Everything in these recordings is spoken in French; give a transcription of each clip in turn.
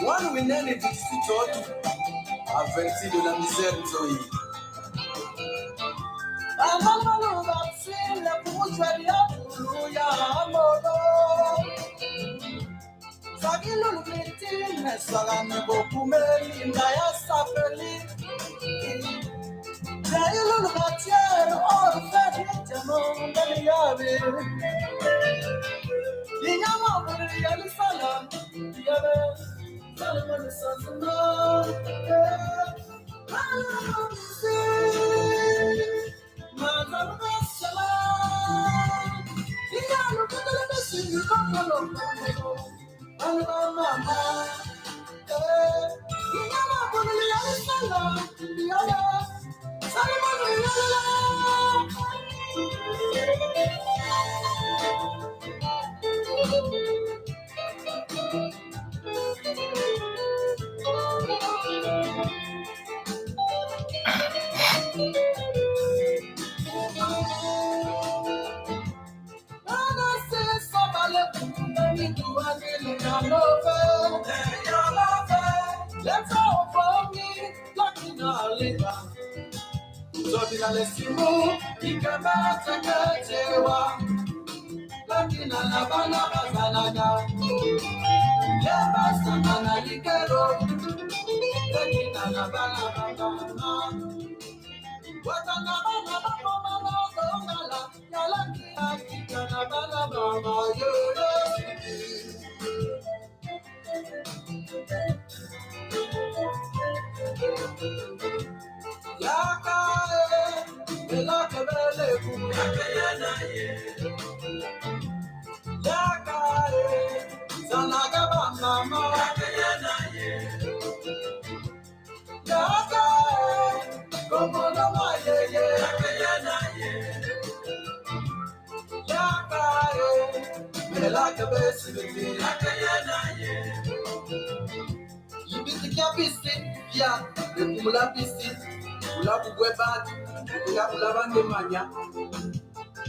One winene distrito avverti de la misère Zoe.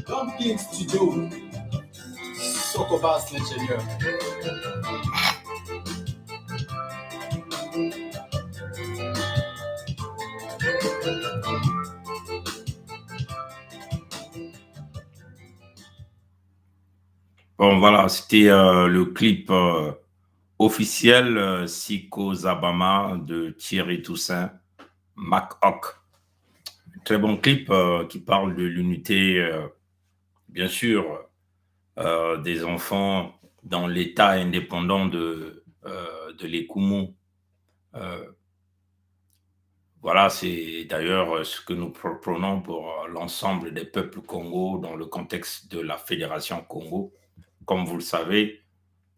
Comme King Studio, Sokobas l'ingénieur. Bon, voilà, c'était le clip officiel Siko Zabama de Thierry Toussaint, Mac Hawk. Très bon clip qui parle de l'unité, bien sûr, des enfants dans l'État indépendant de l'Ekumu. Voilà, c'est d'ailleurs ce que nous prenons pour l'ensemble des peuples Congo dans le contexte de la Fédération Congo. Comme vous le savez,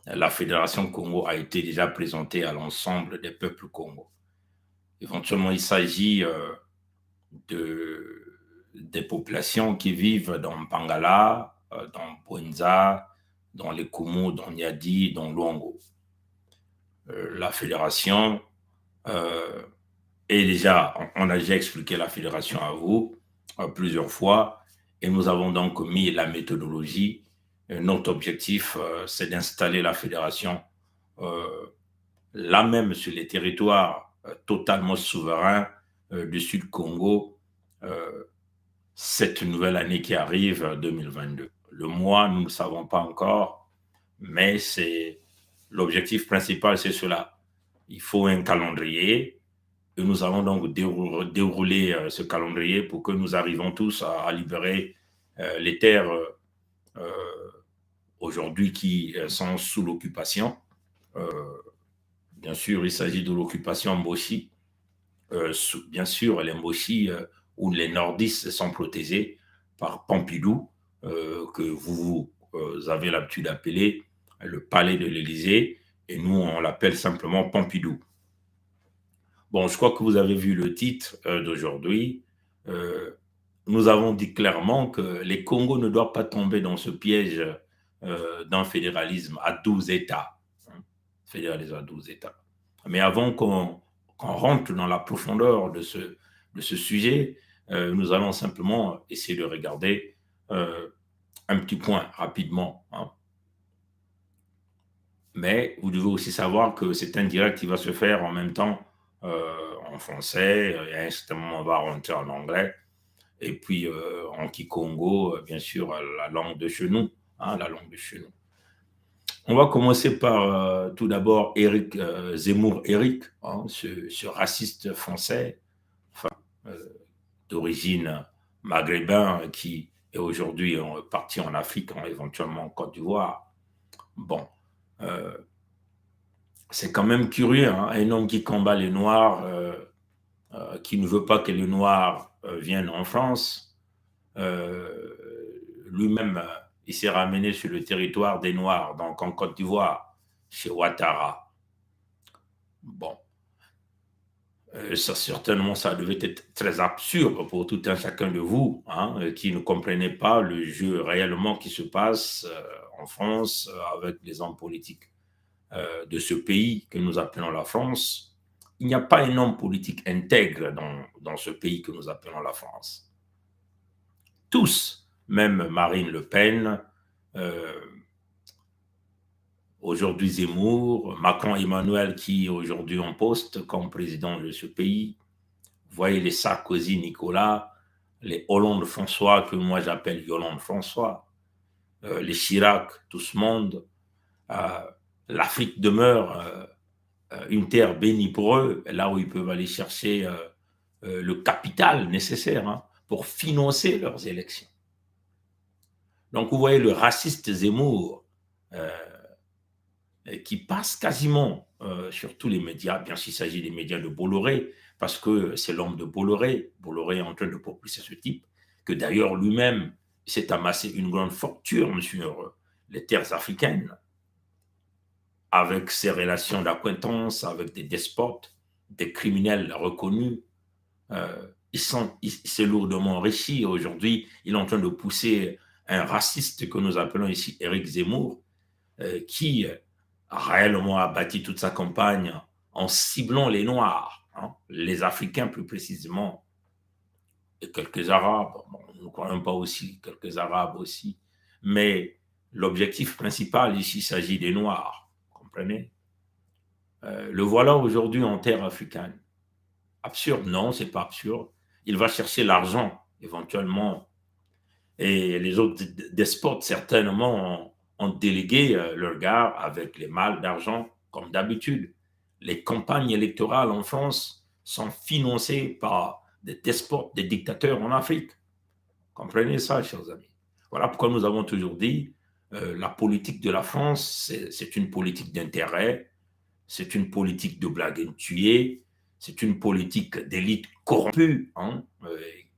la Fédération Congo a été déjà présentée à l'ensemble des peuples Congo. Éventuellement, il s'agit des populations qui vivent dans Pangala, dans Bwenza, dans les Kumu, dans Niadi, dans Luango. La fédération est déjà, on a déjà expliqué la fédération à vous plusieurs fois, et nous avons donc mis la méthodologie. Notre objectif, c'est d'installer la fédération là même sur les territoires totalement souverains du Sud Congo, cette nouvelle année qui arrive, 2022. Le mois, nous ne savons pas encore, mais c'est l'objectif principal, c'est cela. Il faut un calendrier Et nous allons donc dérouler ce calendrier pour que nous arrivions tous à libérer les terres aujourd'hui qui sont sous l'occupation. Bien sûr, il s'agit de l'occupation Mboshi. Bien sûr, les Mboshi ou les nordistes sont protégés par Pompidou, que vous avez l'habitude d'appeler le palais de l'Élysée, et nous, on l'appelle simplement Pompidou. Bon, je crois que vous avez vu le titre d'aujourd'hui. Nous avons dit clairement que les Congos ne doivent pas tomber dans ce piège d'un fédéralisme à 12 États. Fédéralisme à 12 États. Mais avant qu'on rentre dans la profondeur de ce sujet, nous allons simplement essayer de regarder un petit point rapidement. Mais vous devez aussi savoir que c'est un direct qui va se faire en même temps en français, et à un certain moment, on va rentrer en anglais, et puis en Kikongo, bien sûr, la langue de chez nous, la langue de chez nous. On va commencer par tout d'abord Éric Zemmour, ce raciste français, d'origine maghrébin, qui est aujourd'hui parti en Afrique, éventuellement en Côte d'Ivoire. Bon, c'est quand même curieux, un homme qui combat les Noirs, qui ne veut pas que les Noirs viennent en France. Lui-même, il s'est ramené sur le territoire des Noirs, donc en Côte d'Ivoire, chez Ouattara. Bon, ça, certainement, ça devait être très absurde pour tout un chacun de vous, qui ne comprenez pas le jeu réellement qui se passe en France avec les hommes politiques de ce pays que nous appelons la France. Il n'y a pas un homme politique intègre dans ce pays que nous appelons la France. Tous, même Marine Le Pen, aujourd'hui Zemmour, Macron Emmanuel qui est aujourd'hui en poste comme président de ce pays. Vous voyez les Sarkozy Nicolas, les Hollande François, que moi j'appelle Yolande François, les Chirac, tout ce monde. L'Afrique demeure une terre bénie pour eux, là où ils peuvent aller chercher le capital nécessaire pour financer leurs élections. Donc vous voyez le raciste Zemmour qui passe quasiment sur tous les médias, bien s'il s'agit des médias de Bolloré, parce que c'est l'homme de Bolloré. Bolloré est en train de propulser ce type, que d'ailleurs lui-même s'est amassé une grande fortune sur les terres africaines, avec ses relations d'acquaintance avec des despotes, des criminels reconnus. Il s'est lourdement enrichi. Aujourd'hui, il est en train de pousser un raciste que nous appelons ici Éric Zemmour, qui a réellement abattu toute sa campagne en ciblant les Noirs, les Africains plus précisément, et quelques Arabes. Bon, nous ne croyons pas aussi, quelques Arabes aussi. Mais l'objectif principal ici, il s'agit des Noirs. Comprenez? Le voilà aujourd'hui en terre africaine. Absurde? Non, c'est pas absurde. Il va chercher l'argent, éventuellement. Et les autres despotes, certainement, ont délégué leur regard avec les mâles d'argent, comme d'habitude. Les campagnes électorales en France sont financées par des despotes, des dictateurs en Afrique. Comprenez ça, chers amis. Voilà pourquoi nous avons toujours dit la politique de la France, c'est une politique d'intérêt, c'est une politique de blague et de tuer, c'est une politique d'élite corrompue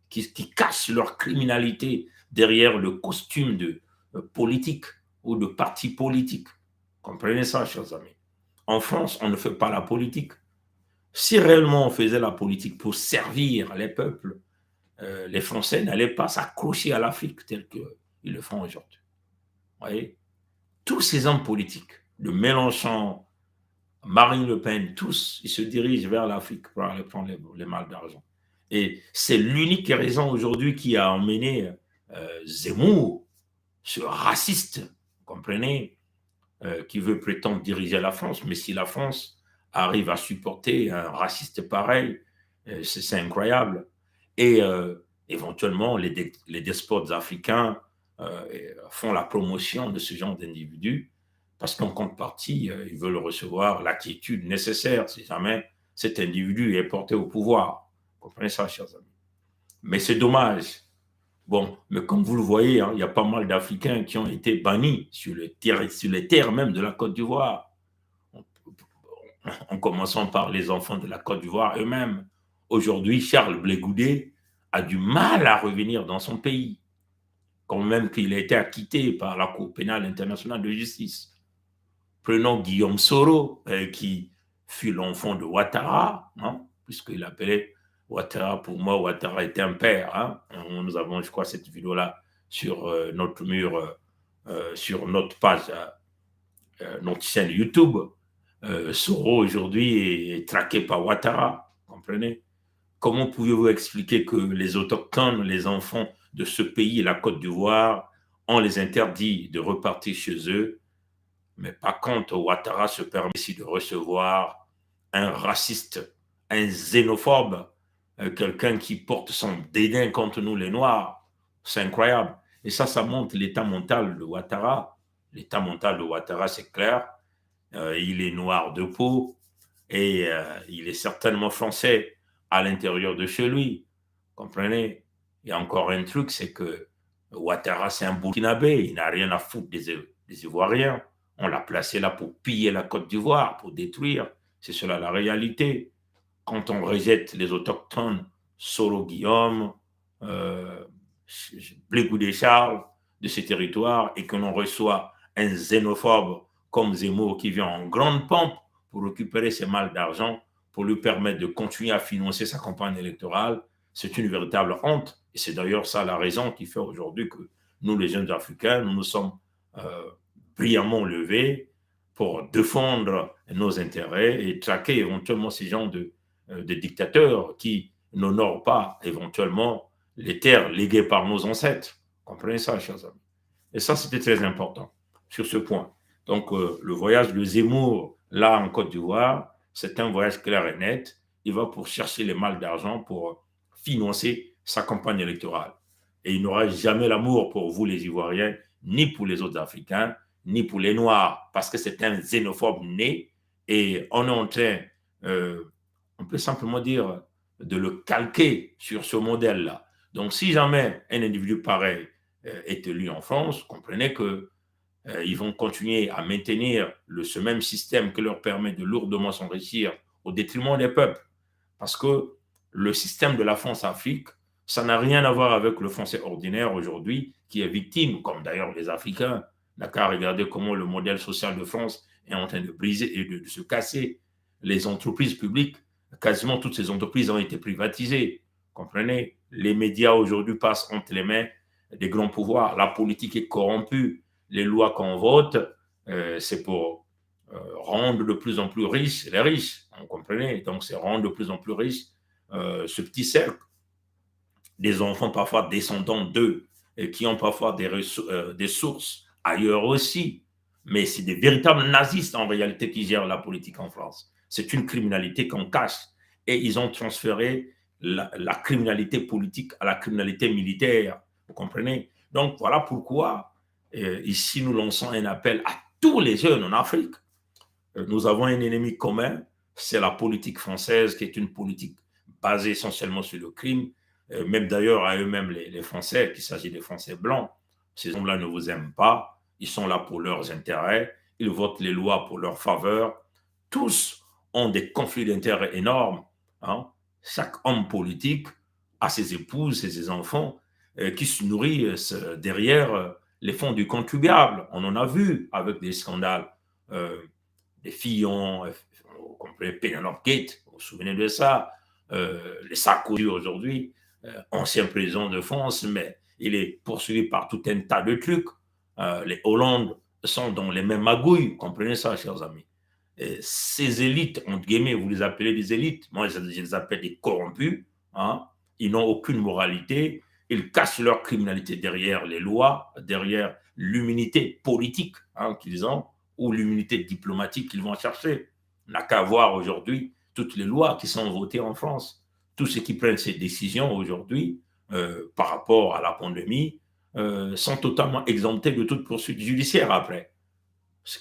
qui cache leur criminalité derrière le costume de politique ou de parti politique. Comprenez ça, chers amis. En France, on ne fait pas la politique. Si réellement on faisait la politique pour servir les peuples, les Français n'allaient pas s'accrocher à l'Afrique tel qu'ils le font aujourd'hui. Vous voyez? Tous ces hommes politiques, de Mélenchon, Marine Le Pen, tous, ils se dirigent vers l'Afrique pour aller prendre les mâles d'argent. Et c'est l'unique raison aujourd'hui qui a emmené Zemmour, ce raciste, vous comprenez, qui veut prétendre diriger la France. Mais si la France arrive à supporter un raciste pareil, c'est incroyable. Et éventuellement, les despotes africains font la promotion de ce genre d'individus parce qu'en contrepartie, ils veulent recevoir l'attitude nécessaire si jamais cet individu est porté au pouvoir. Vous comprenez ça, chers amis? Mais c'est dommage. Bon, mais comme vous le voyez, hein, il y a pas mal d'Africains qui ont été bannis sur les terres même de la Côte d'Ivoire. En commençant par les enfants de la Côte d'Ivoire eux-mêmes. Aujourd'hui, Charles Blé Goudé a du mal à revenir dans son pays, quand même qu'il a été acquitté par la Cour pénale internationale de justice. Prenons Guillaume Soro, qui fut l'enfant de Ouattara, hein, puisqu'il appelait Ouattara, pour moi, Ouattara était un père. Hein. Nous avons, je crois, cette vidéo-là sur notre mur, sur notre page, notre chaîne YouTube. Soro, aujourd'hui, est traqué par Ouattara, vous comprenez? Comment pouvez-vous expliquer que les autochtones, les enfants de ce pays, la Côte d'Ivoire, on les interdit de repartir chez eux, mais par contre, Ouattara se permet ici de recevoir un raciste, un xénophobe, quelqu'un qui porte son dédain contre nous, les Noirs. C'est incroyable. Et ça montre l'état mental de Ouattara. L'état mental de Ouattara, c'est clair. Il est noir de peau et il est certainement français à l'intérieur de chez lui. Comprenez? Il y a encore un truc, c'est que Ouattara, c'est un Burkinabé. Il n'a rien à foutre des Ivoiriens. On l'a placé là pour piller la Côte d'Ivoire, pour détruire. C'est cela la réalité. Quand on rejette les autochtones, Soro Guillaume, Blé Goudé Charles, de ces territoires, et que l'on reçoit un xénophobe comme Zemmour qui vient en grande pompe pour récupérer ses malles d'argent, pour lui permettre de continuer à financer sa campagne électorale, c'est une véritable honte. Et c'est d'ailleurs ça la raison qui fait aujourd'hui que nous, les jeunes Africains, nous nous sommes brillamment levés pour défendre nos intérêts et traquer éventuellement ces gens de dictateurs qui n'honorent pas éventuellement les terres léguées par nos ancêtres. Comprenez ça, chers amis. Et ça, c'était très important sur ce point. Donc, le voyage de Zemmour, là, en Côte d'Ivoire, c'est un voyage clair et net. Il va pour chercher les malles d'argent pour financer sa campagne électorale. Et il n'aura jamais l'amour pour vous, les Ivoiriens, ni pour les autres Africains, ni pour les Noirs, parce que c'est un xénophobe né. Et on est en train, on peut simplement dire, de le calquer sur ce modèle-là. Donc, si jamais un individu pareil est élu en France, comprenez que ils vont continuer à maintenir ce même système qui leur permet de lourdement s'enrichir au détriment des peuples. Parce que le système de la France-Afrique, ça n'a rien à voir avec le Français ordinaire aujourd'hui, qui est victime, comme d'ailleurs les Africains. N'a qu'à regarder comment le modèle social de France est en train de briser et de se casser. Les entreprises publiques, quasiment toutes ces entreprises ont été privatisées. Comprenez? Les médias aujourd'hui passent entre les mains des grands pouvoirs. La politique est corrompue. Les lois qu'on vote, c'est pour rendre de plus en plus riches les riches. Vous comprenez? Donc, c'est rendre de plus en plus riches ce petit cercle. Des enfants parfois descendants d'eux et qui ont parfois des sources ailleurs aussi. Mais c'est des véritables nazistes en réalité qui gèrent la politique en France. C'est une criminalité qu'on cache. Et ils ont transféré la criminalité politique à la criminalité militaire. Vous comprenez? Donc, voilà pourquoi ici, nous lançons un appel à tous les jeunes en Afrique. Nous avons un ennemi commun, c'est la politique française, qui est une politique basée essentiellement sur le crime. Même d'ailleurs, à eux-mêmes, les Français, qu'il s'agit des Français blancs, ces hommes-là ne vous aiment pas, ils sont là pour leurs intérêts, ils votent les lois pour leur faveur. Tous ont des conflits d'intérêts énormes. Hein. Chaque homme politique a ses épouses et ses enfants qui se nourrissent derrière les fonds du contribuable. On en a vu avec des scandales, des Fillon, Penelope Gate, vous vous souvenez de ça, les Sarkozy aujourd'hui, ancien président de France, mais il est poursuivi par tout un tas de trucs. Les Hollande sont dans les mêmes magouilles, comprenez ça, chers amis. Et ces élites, entre guillemets, vous les appelez des élites, moi je les appelle des corrompus, hein. Ils n'ont aucune moralité, ils cachent leur criminalité derrière les lois, derrière l'immunité politique hein, qu'ils ont, ou l'immunité diplomatique qu'ils vont chercher. On n'a qu'à voir aujourd'hui toutes les lois qui sont votées en France. Tous ceux qui prennent ces décisions aujourd'hui par rapport à la pandémie sont totalement exemptés de toute poursuite judiciaire après.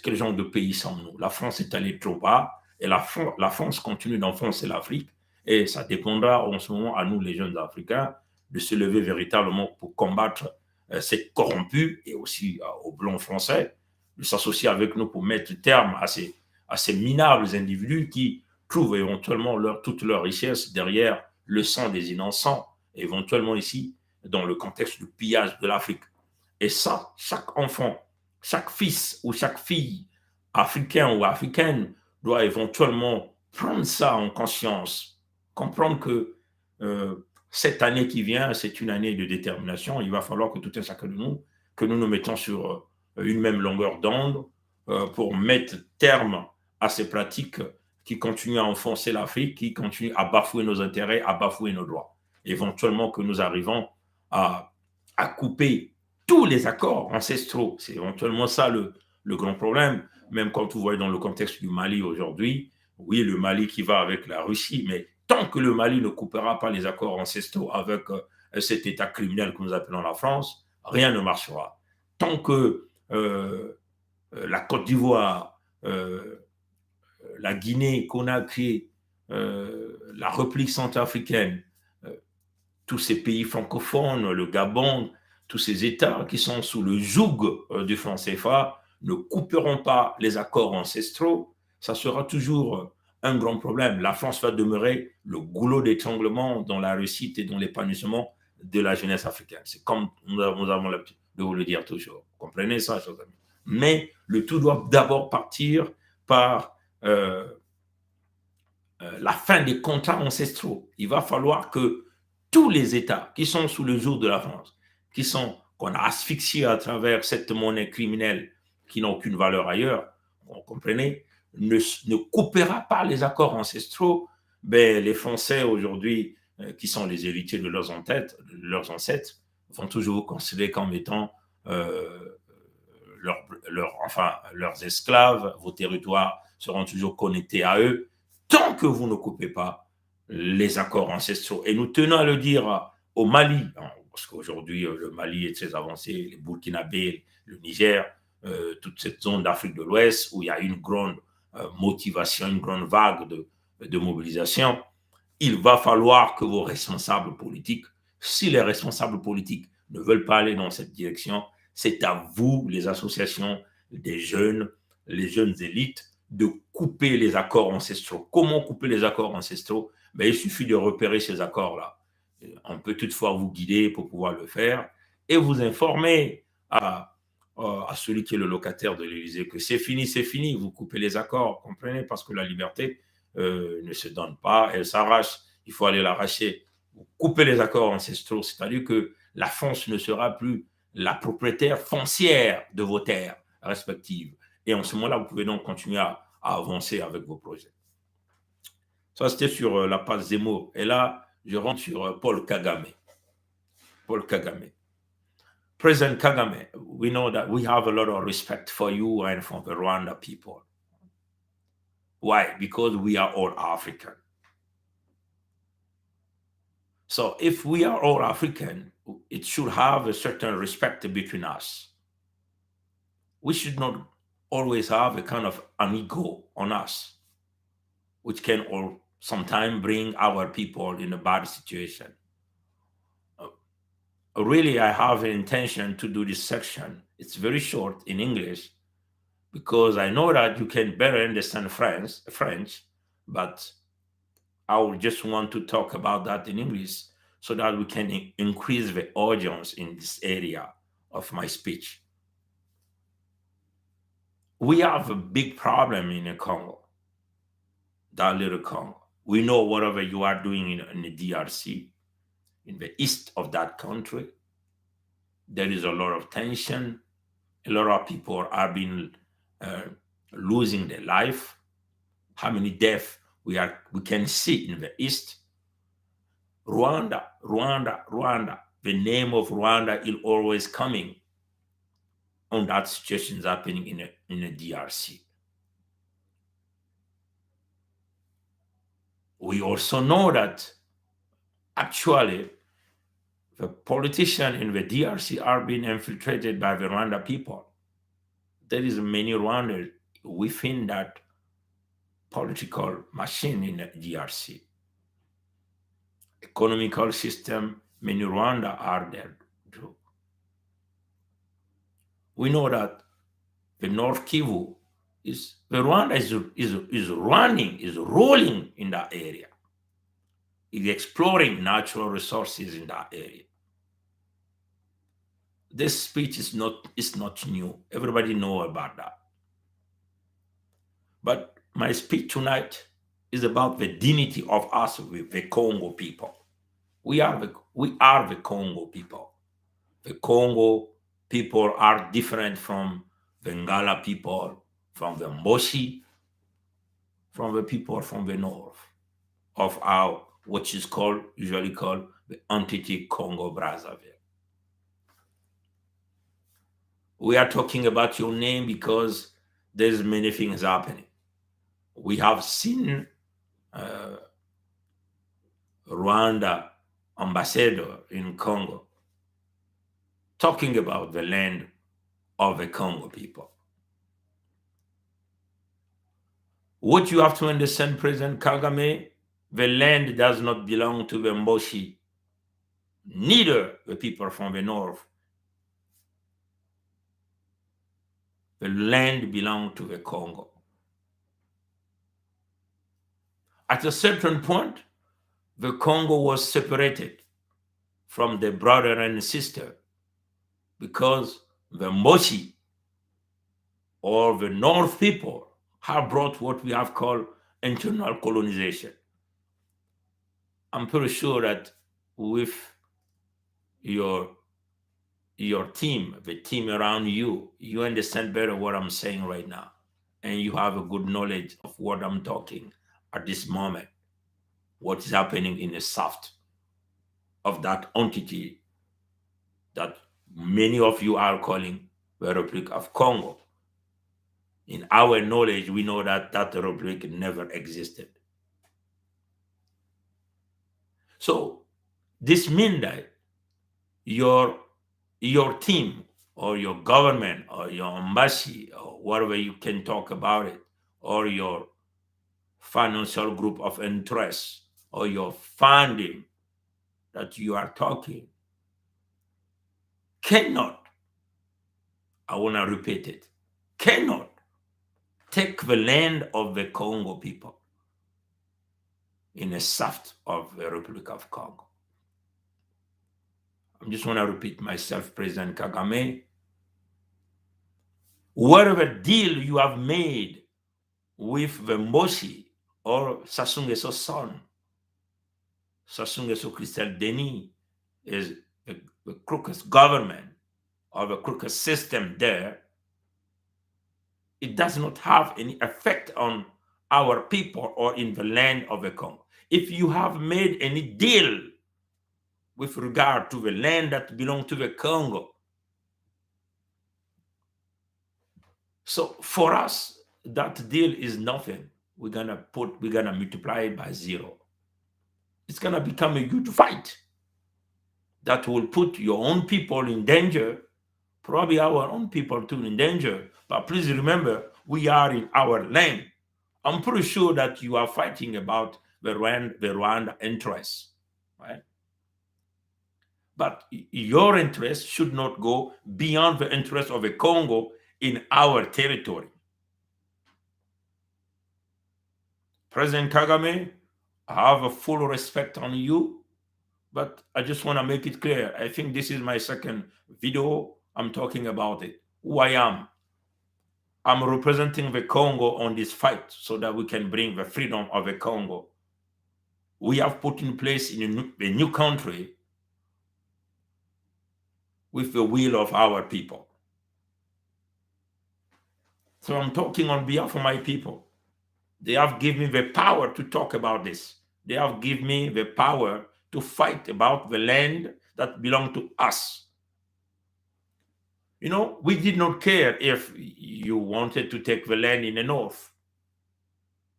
Quel genre de pays sommes-nous? La France est allée trop bas, Et la France continue d'enfoncer l'Afrique. Et ça dépendra en ce moment à nous, les jeunes Africains, de se lever véritablement pour combattre ces corrompus et aussi aux blancs français, de s'associer avec nous pour mettre terme à ces minables individus qui trouvent éventuellement toute leur richesse derrière le sang des innocents, éventuellement ici, dans le contexte du pillage de l'Afrique. Et ça, chaque enfant, chaque fils ou chaque fille africain ou africaine doit éventuellement prendre ça en conscience, comprendre que cette année qui vient, c'est une année de détermination. Il va falloir que tout un chacun de nous, que nous nous mettons sur une même longueur d'onde pour mettre terme à ces pratiques qui continuent à enfoncer l'Afrique, qui continuent à bafouer nos intérêts, à bafouer nos droits. Éventuellement que nous arrivons à couper tous les accords ancestraux. C'est éventuellement ça le grand problème. Même quand vous voyez dans le contexte du Mali aujourd'hui, oui, le Mali qui va avec la Russie, mais tant que le Mali ne coupera pas les accords ancestraux avec cet État criminel que nous appelons la France, rien ne marchera. Tant que la Côte d'Ivoire, la Guinée, Conakry, la République centrafricaine, tous ces pays francophones, le Gabon, tous ces États qui sont sous le joug du franc CFA ne couperont pas les accords ancestraux, ça sera toujours un grand problème. La France va demeurer le goulot d'étranglement dans la réussite et dans l'épanouissement de la jeunesse africaine. C'est comme nous avons l'habitude de vous le dire toujours. Vous comprenez ça, chers amis? Mais le tout doit d'abord partir par la fin des contrats ancestraux. Il va falloir que tous les États qui sont sous le joug de la France, qu'on a asphyxiés à travers cette monnaie criminelle qui n'a aucune valeur ailleurs, vous comprenez, ne coupera pas les accords ancestraux. Ben, les Français aujourd'hui, qui sont les héritiers de leurs ancêtres, vont toujours vous considérer comme étant leurs esclaves. Vos territoires seront toujours connectés à eux tant que vous ne coupez pas les accords ancestraux. Et nous tenons à le dire au Mali, parce qu'aujourd'hui, le Mali est très avancé, les Burkinabés, le Niger, toute cette zone d'Afrique de l'Ouest où il y a une grande motivation, une grande vague de mobilisation. Il va falloir que vos responsables politiques, si les responsables politiques ne veulent pas aller dans cette direction, c'est à vous, les associations des jeunes, les jeunes élites, de couper les accords ancestraux. Comment couper les accords ancestraux? Ben, il suffit de repérer ces accords-là. On peut toutefois vous guider pour pouvoir le faire et vous informer à celui qui est le locataire de l'Élysée que c'est fini, vous coupez les accords, comprenez, parce que la liberté ne se donne pas, elle s'arrache, il faut aller l'arracher. Vous coupez les accords ancestraux, c'est-à-dire que la France ne sera plus la propriétaire foncière de vos terres respectives. Et en ce moment-là, vous pouvez donc continuer à avancer avec vos projets. Ça, c'était sur la page Zemmour. Et là, je rentre sur Paul Kagame. Paul Kagame. President Kagame, we know that we have a lot of respect for you and for the Rwanda people. Why? Because we are all African. So if we are all African, it should have a certain respect between us. We should not always have a kind of an ego on us, which can sometimes bring our people in a bad situation. Really, I have an intention to do this section. It's very short in English because I know that you can better understand French, but I would just want to talk about that in English so that we can increase the audience in this area of my speech. We have a big problem in the Congo, that little Congo. We know whatever you are doing in the DRC, in the east of that country, there is a lot of tension. A lot of people are being losing their life. How many deaths we can see in the east? Rwanda. The name of Rwanda is always coming on that situation happening in the DRC. We also know that actually the politicians in the DRC are being infiltrated by the Rwanda people. There is many Rwandans within that political machine in the DRC. Economical system, many Rwanda are there too. We know that the North Kivu the Rwanda is running, is rolling in that area, is exploring natural resources in that area. This speech is not new. Everybody know about that. But my speech tonight is about the dignity of us with the Congo people. We are the Congo people. The Congo people are different from the Ngala people, from the Mboshi, from the people from the north of our, which is usually called the entity Congo Brazzaville. We are talking about your name because there's many things happening. We have seen Rwanda ambassador in Congo talking about the land of the Congo people. What you have to understand, President Kagame, the land does not belong to the Mboshi, neither the people from the north. The land belongs to the Congo. At a certain point, the Congo was separated from the brother and sister because the Mboshi or the North people have brought what we have called internal colonization. I'm pretty sure that with your team, the team around you, you understand better what I'm saying right now. And you have a good knowledge of what I'm talking at this moment, what is happening in the south of that entity that many of you are calling the Republic of Congo. In our knowledge, we know that that republic never existed. So this means that your team or your government or your embassy or whatever you can talk about it, or your financial group of interests or your funding that you are talking cannot, I want to repeat it, cannot take the land of the Congo people in the south of the Republic of Congo. I just want to repeat myself, President Kagame. Whatever deal you have made with the Mboshi or Sassou Nguesso's son, Sassou Nguesso Christelle Denis, is the crooked government or the crooked system there, it does not have any effect on our people or in the land of the Congo. If you have made any deal with regard to the land that belongs to the Congo, so for us, that deal is nothing. We're gonna multiply it by 0. It's gonna become a huge fight that will put your own people in danger, probably our own people too in danger. But please remember, we are in our land. I'm pretty sure that you are fighting about the Rwanda interests, right? But your interest should not go beyond the interest of the Congo in our territory. President Kagame, I have a full respect on you, but I just want to make it clear. I think this is my second video. I'm talking about it, who I am. I'm representing the Congo on this fight so that we can bring the freedom of the Congo. We have put in place in a new country with the will of our people. So I'm talking on behalf of my people. They have given me the power to talk about this. They have given me the power to fight about the land that belongs to us. You know, we did not care if you wanted to take the land in the north,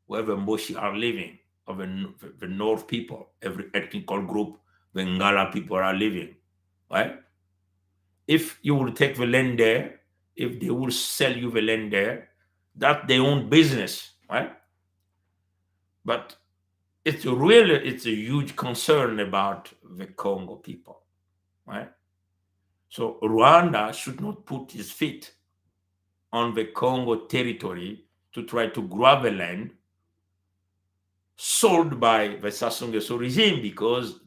where the Mboshi are living, or the North people, every ethnical group, the Ngala people are living, right? If you will take the land there, if they will sell you the land there, that's their own business, right? But it's a huge concern about the Congo people, right? So Rwanda should not put his feet on the Congo territory to try to grab the land sold by the Sassou Nguesso regime, because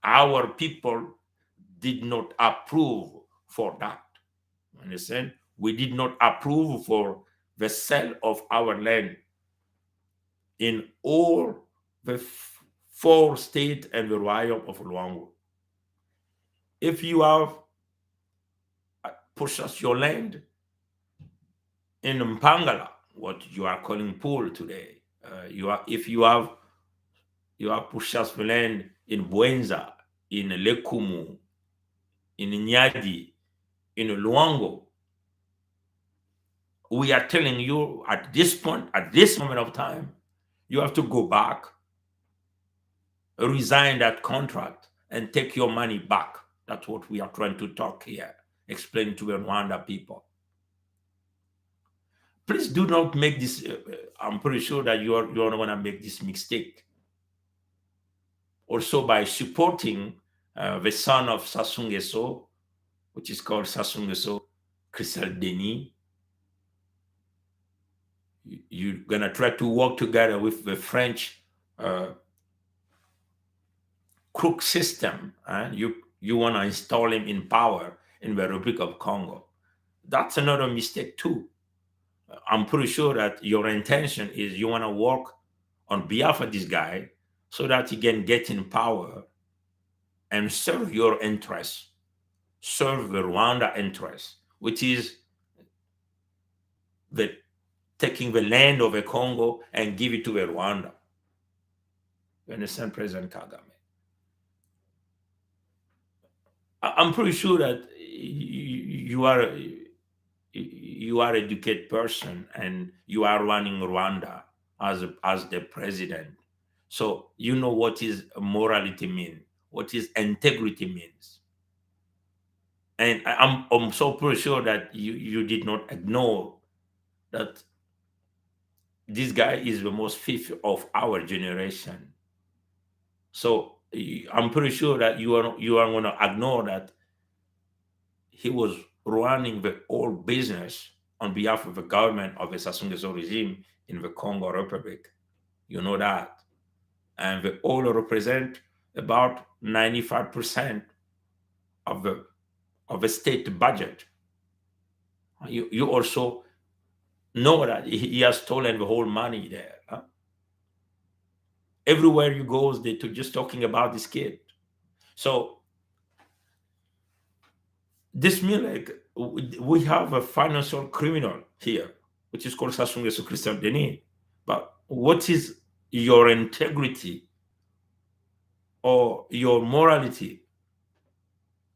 our people did not approve for that. Understand? We did not approve for the sale of our land in all the 4 states and the Royaume of Luango. If you have purchased your land in Mpangala, what you are calling Pool today, if you have purchased the land in Buenza, in Lekumu, in Nyadi, in Luango, we are telling you at this point, at this moment of time, you have to go back, resign that contract, and take your money back. That's what we are trying to talk here, explain to the Rwanda people. Please do not make this. I'm pretty sure that you're not going to make this mistake. Also, by supporting the son of Sassou Nguesso, which is called Sassou Nguesso Christelle Denis, you're going to try to work together with the French crook system, and you want to install him in power in the Republic of Congo. That's another mistake too. I'm pretty sure that your intention is you want to work on behalf of this guy so that he can get in power and serve your interests, serve the Rwanda interests, which is taking the land of the Congo and give it to the Rwanda. You understand, President Kagame? I'm pretty sure that you are educated person and you are running Rwanda as the president. So you know what is morality mean, what is integrity means. And I'm so pretty sure that you did not ignore that this guy is the most fifth of our generation. So I'm pretty sure that you are going to ignore that he was running the whole business on behalf of the government of the Sassou Nguesso regime in the Congo Republic. You know that. And they all represent about 95% of the state budget. You also know that he has stolen the whole money there. Huh? Everywhere you go, they're just talking about this kid. So this means like we have a financial criminal here, which is called Sassou Nguesso Christelle Denis. But what is your integrity or your morality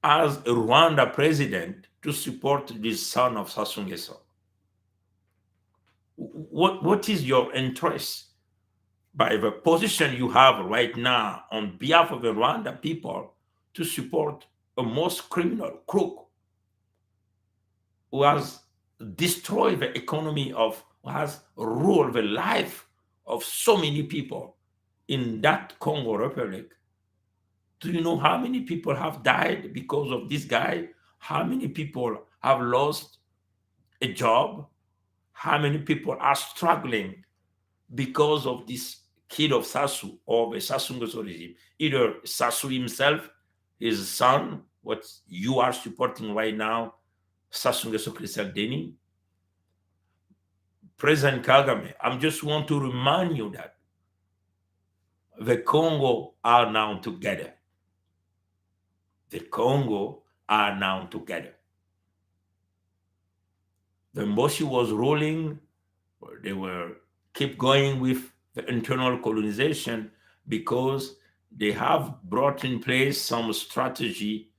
as a Rwanda president to support this son of Sassou Nguesso? What is your interest by the position you have right now on behalf of the Rwanda people to support a most criminal crook who has destroyed the economy who has ruled the life of so many people in that Congo Republic? Do you know how many people have died because of this guy? How many people have lost a job? How many people are struggling because of this kid of Sassou or the Sassou Nguesso regime? Either Sassou himself, his son, what you are supporting right now, Sassou Nguesso Christelle Denis. President Kagame, I just want to remind you that the Congo are now together. The Congo are now together. When Mboshi was ruling, they were keep going with the internal colonization because they have brought in place some strategy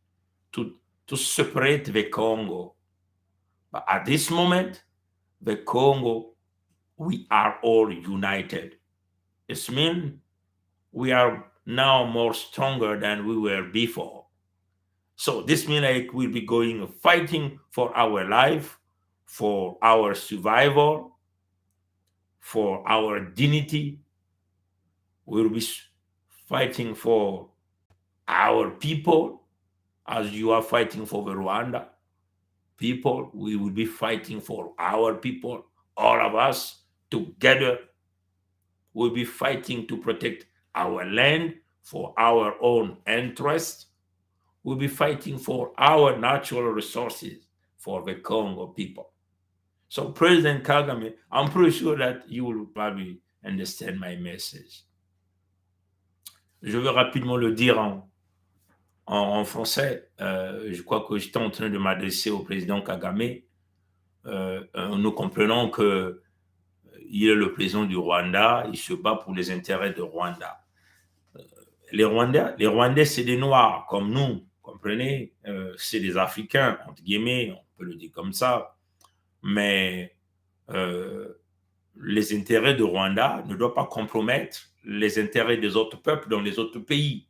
to separate the Congo. But at this moment, the Congo, we are all united. It means we are now more stronger than we were before. So this means like we'll be going fighting for our life, for our survival, for our dignity, We will be fighting for our people as you are fighting for the Rwanda people. We will be fighting for our people, all of us together. We'll be fighting to protect our land for our own interest. We'll be fighting for our natural resources for the Congo people. So President Kagame, I'm pretty sure that you will probably understand my message. Je vais rapidement le dire en français. Je crois que j'étais en train de m'adresser au président Kagame. Nous comprenons que il est le président du Rwanda, il se bat pour les intérêts de Rwanda. Les Rwandais, c'est des Noirs comme nous, comprenez? C'est des Africains, entre guillemets, on peut le dire comme ça. Mais les intérêts de Rwanda ne doivent pas compromettre les intérêts des autres peuples dans les autres pays.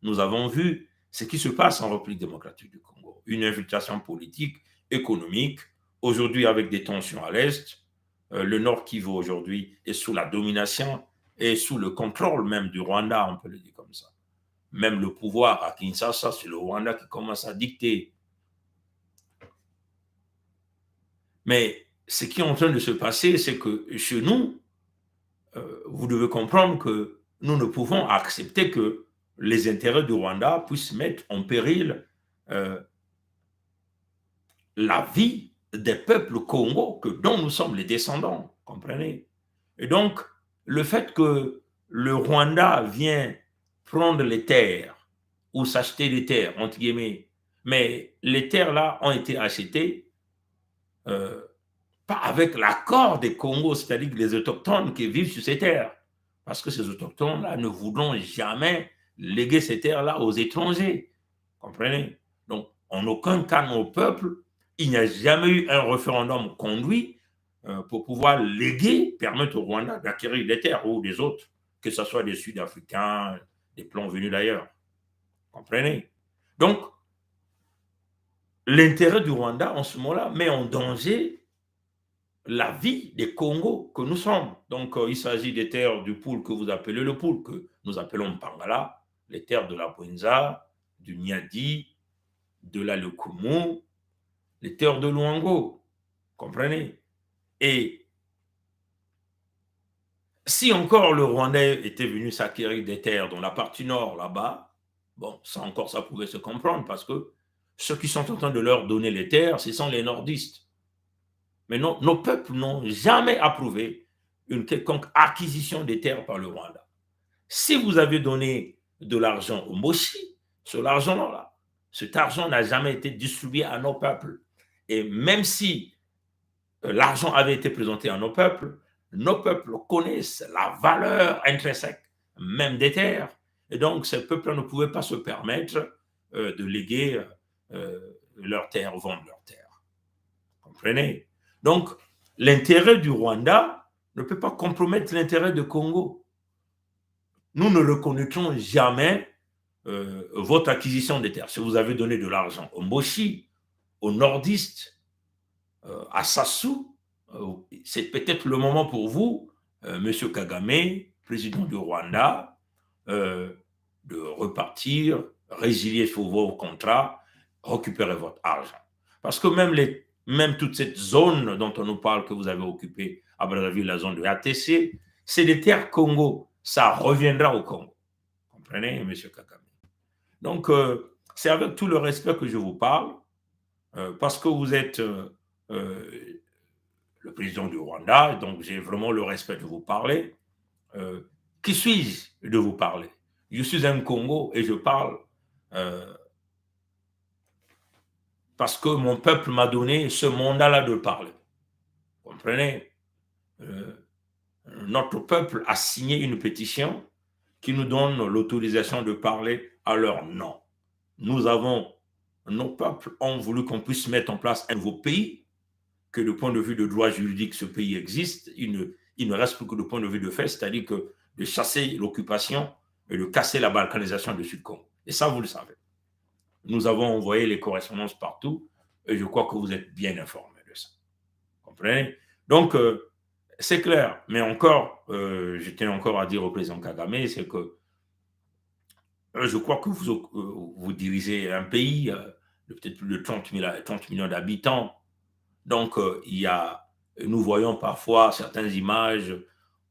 Nous avons vu ce qui se passe en République démocratique du Congo. Une infiltration politique, économique, aujourd'hui avec des tensions à l'Est. Le Nord Kivu aujourd'hui est sous la domination et sous le contrôle même du Rwanda, on peut le dire comme ça. Même le pouvoir à Kinshasa, c'est le Rwanda qui commence à dicter. Mais ce qui est en train de se passer, c'est que chez nous, vous devez comprendre que nous ne pouvons accepter que les intérêts du Rwanda puissent mettre en péril la vie des peuples Congo dont nous sommes les descendants, comprenez? Et donc, le fait que le Rwanda vient prendre les terres ou s'acheter des terres, entre guillemets, mais les terres-là ont été achetées pas avec l'accord des Congos, c'est-à-dire les autochtones qui vivent sur ces terres. Parce que ces autochtones-là ne voudront jamais léguer ces terres-là aux étrangers. Comprenez? Donc, en aucun cas, nos peuples, il n'y a jamais eu un référendum conduit pour pouvoir léguer, permettre au Rwanda d'acquérir des terres ou des autres, que ce soit des Sud-Africains, des plans venus d'ailleurs. Comprenez? Donc, l'intérêt du Rwanda, en ce moment-là, met en danger la vie des Congos que nous sommes. Donc, il s'agit des terres du Poul que vous appelez le Poul, que nous appelons Mpangala, les terres de la Bwenza, du Niadi, de la Lekumu, les terres de Luango. Comprenez? Et si encore le Rwandais était venu s'acquérir des terres dans la partie nord, là-bas, bon, ça encore, ça pouvait se comprendre parce que ceux qui sont en train de leur donner les terres, ce sont les nordistes. Mais non, nos peuples n'ont jamais approuvé une quelconque acquisition des terres par le Rwanda. Si vous avez donné de l'argent au Moshi, cet argent n'a jamais été distribué à nos peuples. Et même si l'argent avait été présenté à nos peuples connaissent la valeur intrinsèque même des terres. Et donc, ces peuples ne pouvaient pas se permettre de léguer leurs terres, vendre leurs terres. Comprenez? Donc, l'intérêt du Rwanda ne peut pas compromettre l'intérêt du Congo. Nous ne reconnaîtrons jamais votre acquisition des terres. Si vous avez donné de l'argent au Moshi, aux nordistes, à Sassou, c'est peut-être le moment pour vous, M. Kagame, président du Rwanda, de repartir, résilier sur vos contrats, récupérer votre argent. Parce que même toute cette zone dont on nous parle que vous avez occupée à Brazzaville, la zone de ATC, c'est des terres Congo. Ça reviendra au Congo. Comprenez, M. Kagame? Donc, c'est avec tout le respect que je vous parle, parce que vous êtes le président du Rwanda, donc j'ai vraiment le respect de vous parler. Qui suis-je de vous parler? Je suis un Congo et je parle parce que mon peuple m'a donné ce mandat-là de parler. Vous comprenez? Notre peuple a signé une pétition qui nous donne l'autorisation de parler à leur nom. Nos peuples ont voulu qu'on puisse mettre en place un nouveau pays, que du point de vue de droit juridique, ce pays existe. Il ne reste plus que du point de vue de fait, c'est-à-dire que de chasser l'occupation et de casser la balkanisation du Sud-Congo. Et ça, vous le savez. Nous avons envoyé les correspondances partout et je crois que vous êtes bien informés de ça. Vous comprenez? Donc, C'est clair, mais encore, je tiens encore à dire au président Kagame, c'est que je crois que vous dirigez un pays de peut-être plus de 30 millions d'habitants. Donc, nous voyons parfois certaines images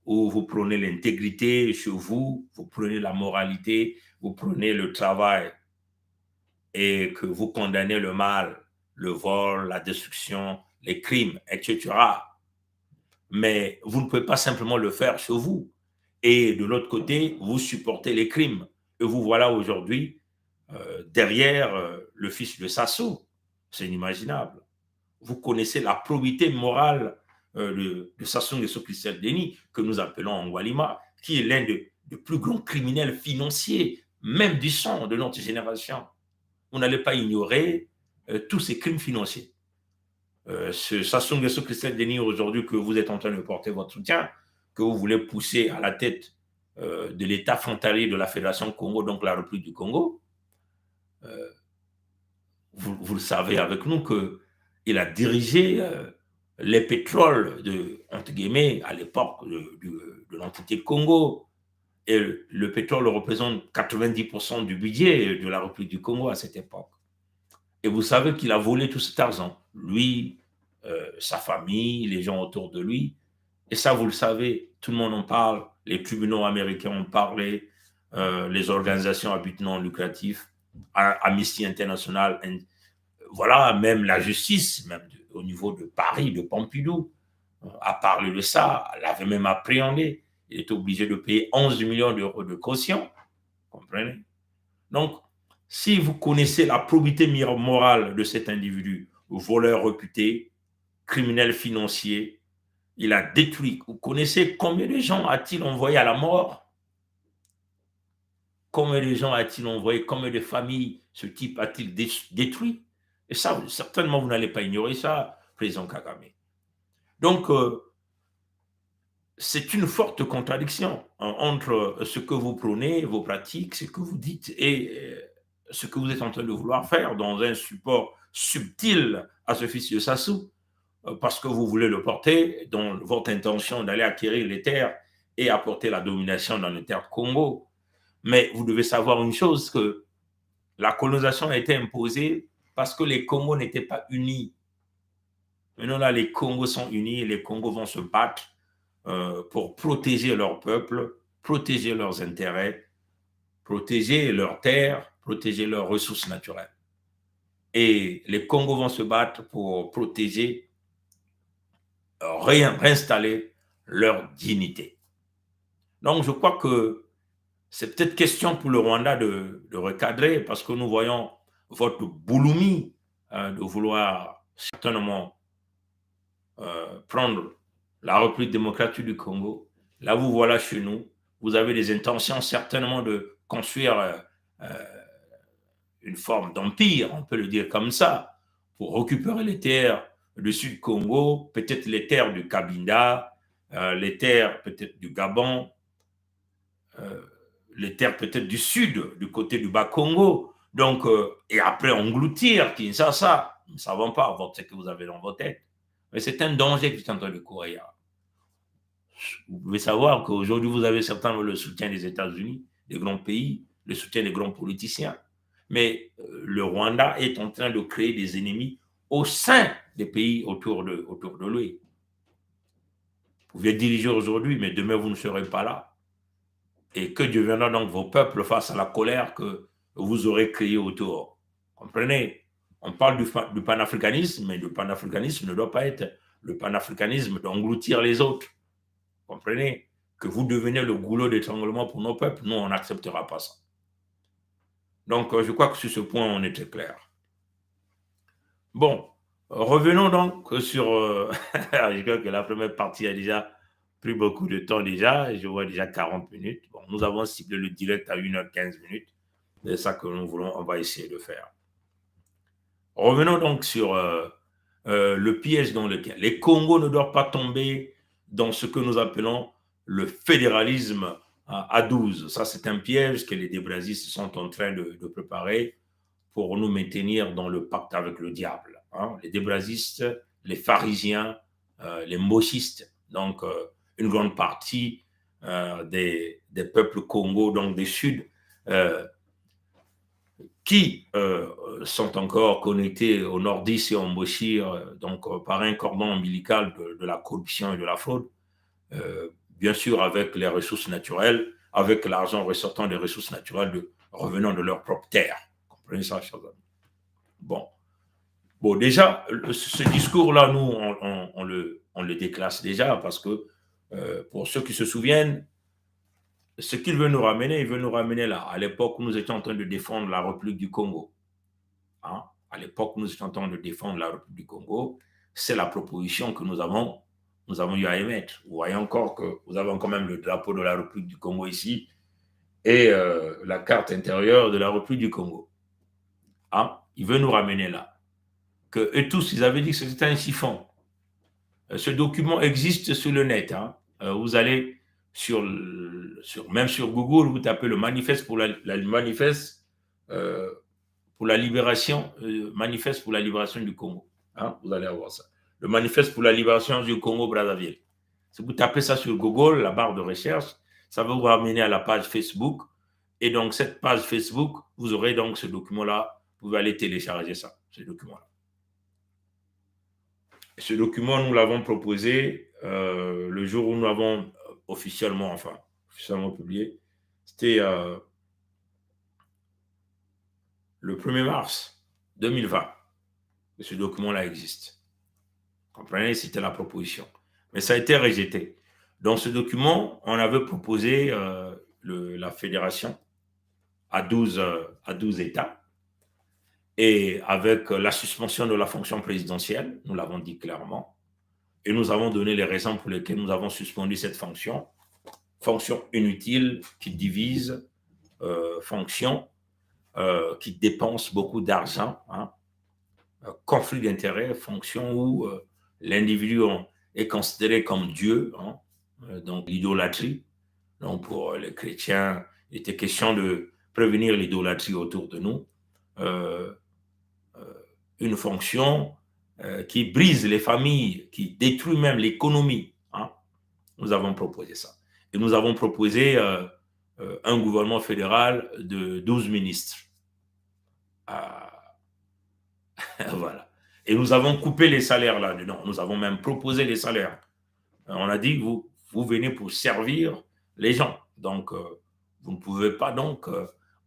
où vous prenez l'intégrité chez vous, vous prenez la moralité, vous prenez le travail et que vous condamnez le mal, le vol, la destruction, les crimes, etc. Mais vous ne pouvez pas simplement le faire chez vous. Et de l'autre côté, vous supportez les crimes. Et vous voilà aujourd'hui derrière le fils de Sassou. C'est inimaginable. Vous connaissez la probité morale de Sassou Nguesso Christophe Denis, que nous appelons Angwalima, qui est l'un des plus grands criminels financiers, même du sang de notre génération. Vous n'allez pas ignorer tous ces crimes financiers. Ce Sassou Nguesso Christophe Denis, aujourd'hui, que vous êtes en train de porter votre soutien, que vous voulez pousser à la tête de l'État frontalier de la Fédération Congo, donc la République du Congo, vous le savez avec nous qu'il a dirigé les pétroles entre guillemets, à l'époque de l'entité Congo. Et le pétrole représente 90% du budget de la République du Congo à cette époque. Et vous savez qu'il a volé tout cet argent. Lui, sa famille, les gens autour de lui. Et ça, vous le savez, tout le monde en parle. Les tribunaux américains ont parlé, les organisations à but non lucratif, Amnesty International, voilà, même la justice, même au niveau de Paris, de Pompidou, a parlé de ça, l'avait même appréhendé. Il est obligé de payer 11 millions d'euros de caution. Comprenez? Donc, si vous connaissez la probité morale de cet individu, voleur réputé, criminel financier, il a détruit. Vous connaissez combien de gens a-t-il envoyé à la mort? Combien de gens a-t-il envoyé? Combien de familles ce type a-t-il détruit? Et ça, certainement, vous n'allez pas ignorer ça, président Kagame. Donc, c'est une forte contradiction entre ce que vous prônez, vos pratiques, ce que vous dites et ce que vous êtes en train de vouloir faire dans un support subtil à ce fils de Sassou, parce que vous voulez le porter, dans votre intention d'aller acquérir les terres et apporter la domination dans les terres Congo. Mais vous devez savoir une chose, que la colonisation a été imposée parce que les Congos n'étaient pas unis. Maintenant, là, les Congos sont unis et les Congos vont se battre pour protéger leur peuple, protéger leurs intérêts, protéger leurs terres, protéger leurs ressources naturelles. Et les Congos vont se battre pour protéger, réinstaller leur dignité. Donc, je crois que c'est peut-être question pour le Rwanda de recadrer, parce que nous voyons votre bouloumie de vouloir certainement prendre la République démocratique du Congo. Là, vous voilà chez nous. Vous avez des intentions certainement de construire une forme d'empire, on peut le dire comme ça, pour récupérer les terres du Sud Congo, peut-être les terres du Cabinda, les terres peut-être du Gabon, les terres peut-être du Sud, du côté du Bas-Congo. Donc, et après engloutir Kinshasa. Nous ne savons pas ce que vous avez dans vos têtes. Mais c'est un danger qui est en train de courir. Vous devez savoir qu'aujourd'hui, vous avez certainement le soutien des États-Unis, des grands pays, le soutien des grands politiciens. Mais le Rwanda est en train de créer des ennemis au sein des pays autour de lui. Vous pouvez diriger aujourd'hui, mais demain, vous ne serez pas là. Et que deviendront donc vos peuples face à la colère que vous aurez créée autour? Comprenez? On parle du panafricanisme, mais le panafricanisme ne doit pas être le panafricanisme d'engloutir les autres. Comprenez? Que vous devenez le goulot d'étranglement pour nos peuples, nous, on n'acceptera pas ça. Donc, je crois que sur ce point, on était clair. Bon, revenons donc sur... je crois que la première partie a déjà pris beaucoup de temps déjà. Je vois déjà 40 minutes. Bon, nous avons ciblé le direct à 1h15 minutes. C'est ça que nous voulons, on va essayer de faire. Revenons donc sur le piège dans lequel les Congos ne doivent pas tomber dans ce que nous appelons le fédéralisme à 12. Ça, c'est un piège que les débrasistes sont en train de préparer pour nous maintenir dans le pacte avec le diable. Hein. Les débrasistes, les pharisiens, les mochistes donc une grande partie des peuples Congo, donc des Sud, qui sont encore connectés au Nordiste et au Mboshir, donc par un cordon ombilical de la corruption et de la fraude, bien sûr avec les ressources naturelles, avec l'argent ressortant des ressources naturelles revenant de leur propre terre. Vous comprenez ça, chers amis? Bon. Bon, déjà, ce discours-là, nous, on le déclasse déjà parce que, pour ceux qui se souviennent, ce qu'il veut nous ramener, il veut nous ramener là, à l'époque où nous étions en train de défendre la République du Congo. Hein? À l'époque où nous étions en train de défendre la République du Congo, c'est la proposition que nous avons eu à émettre. Vous voyez encore que vous avez quand même le drapeau de la République du Congo ici et la carte intérieure de la République du Congo. Hein? Il veut nous ramener là. Que eux tous, ils avaient dit que c'était un chiffon. Ce document existe sur le net. Hein. Vous allez même sur Google, vous tapez le manifeste pour manifeste pour la libération, manifeste pour la libération du Congo. Hein, vous allez avoir ça. Le manifeste pour la libération du Congo-Brazzaville. Si vous tapez ça sur Google, la barre de recherche, ça va vous ramener à la page Facebook. Et donc, cette page Facebook, vous aurez donc ce document-là. Vous pouvez aller télécharger ça, ce document-là. Ce document, nous l'avons proposé le jour où nous l'avons officiellement publié. C'était le 1er mars 2020. Et ce document-là existe. Vous comprenez, c'était la proposition. Mais ça a été rejeté. Dans ce document, on avait proposé la fédération à 12 États. Et avec la suspension de la fonction présidentielle, nous l'avons dit clairement, et nous avons donné les raisons pour lesquelles nous avons suspendu cette fonction inutile qui divise, fonction qui dépense beaucoup d'argent, hein, conflit d'intérêts, fonction où l'individu est considéré comme Dieu, hein, donc l'idolâtrie. Donc pour les chrétiens, il était question de prévenir l'idolâtrie autour de nous. Une fonction qui brise les familles, qui détruit même l'économie. Hein. Nous avons proposé ça. Et nous avons proposé un gouvernement fédéral de 12 ministres. Voilà. Et nous avons coupé les salaires là-dedans. Nous avons même proposé les salaires. On a dit, vous venez pour servir les gens. Donc, vous ne pouvez pas donc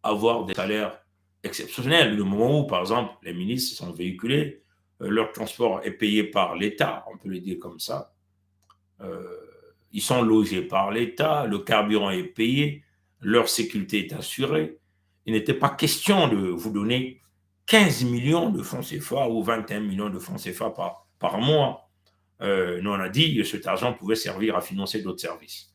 avoir des salaires exceptionnel. Le moment où, par exemple, les ministres sont véhiculés, leur transport est payé par l'État, on peut le dire comme ça. Ils sont logés par l'État, le carburant est payé, leur sécurité est assurée. Il n'était pas question de vous donner 15 millions de francs CFA ou 21 millions de francs CFA par mois. Nous, on a dit que cet argent pouvait servir à financer d'autres services.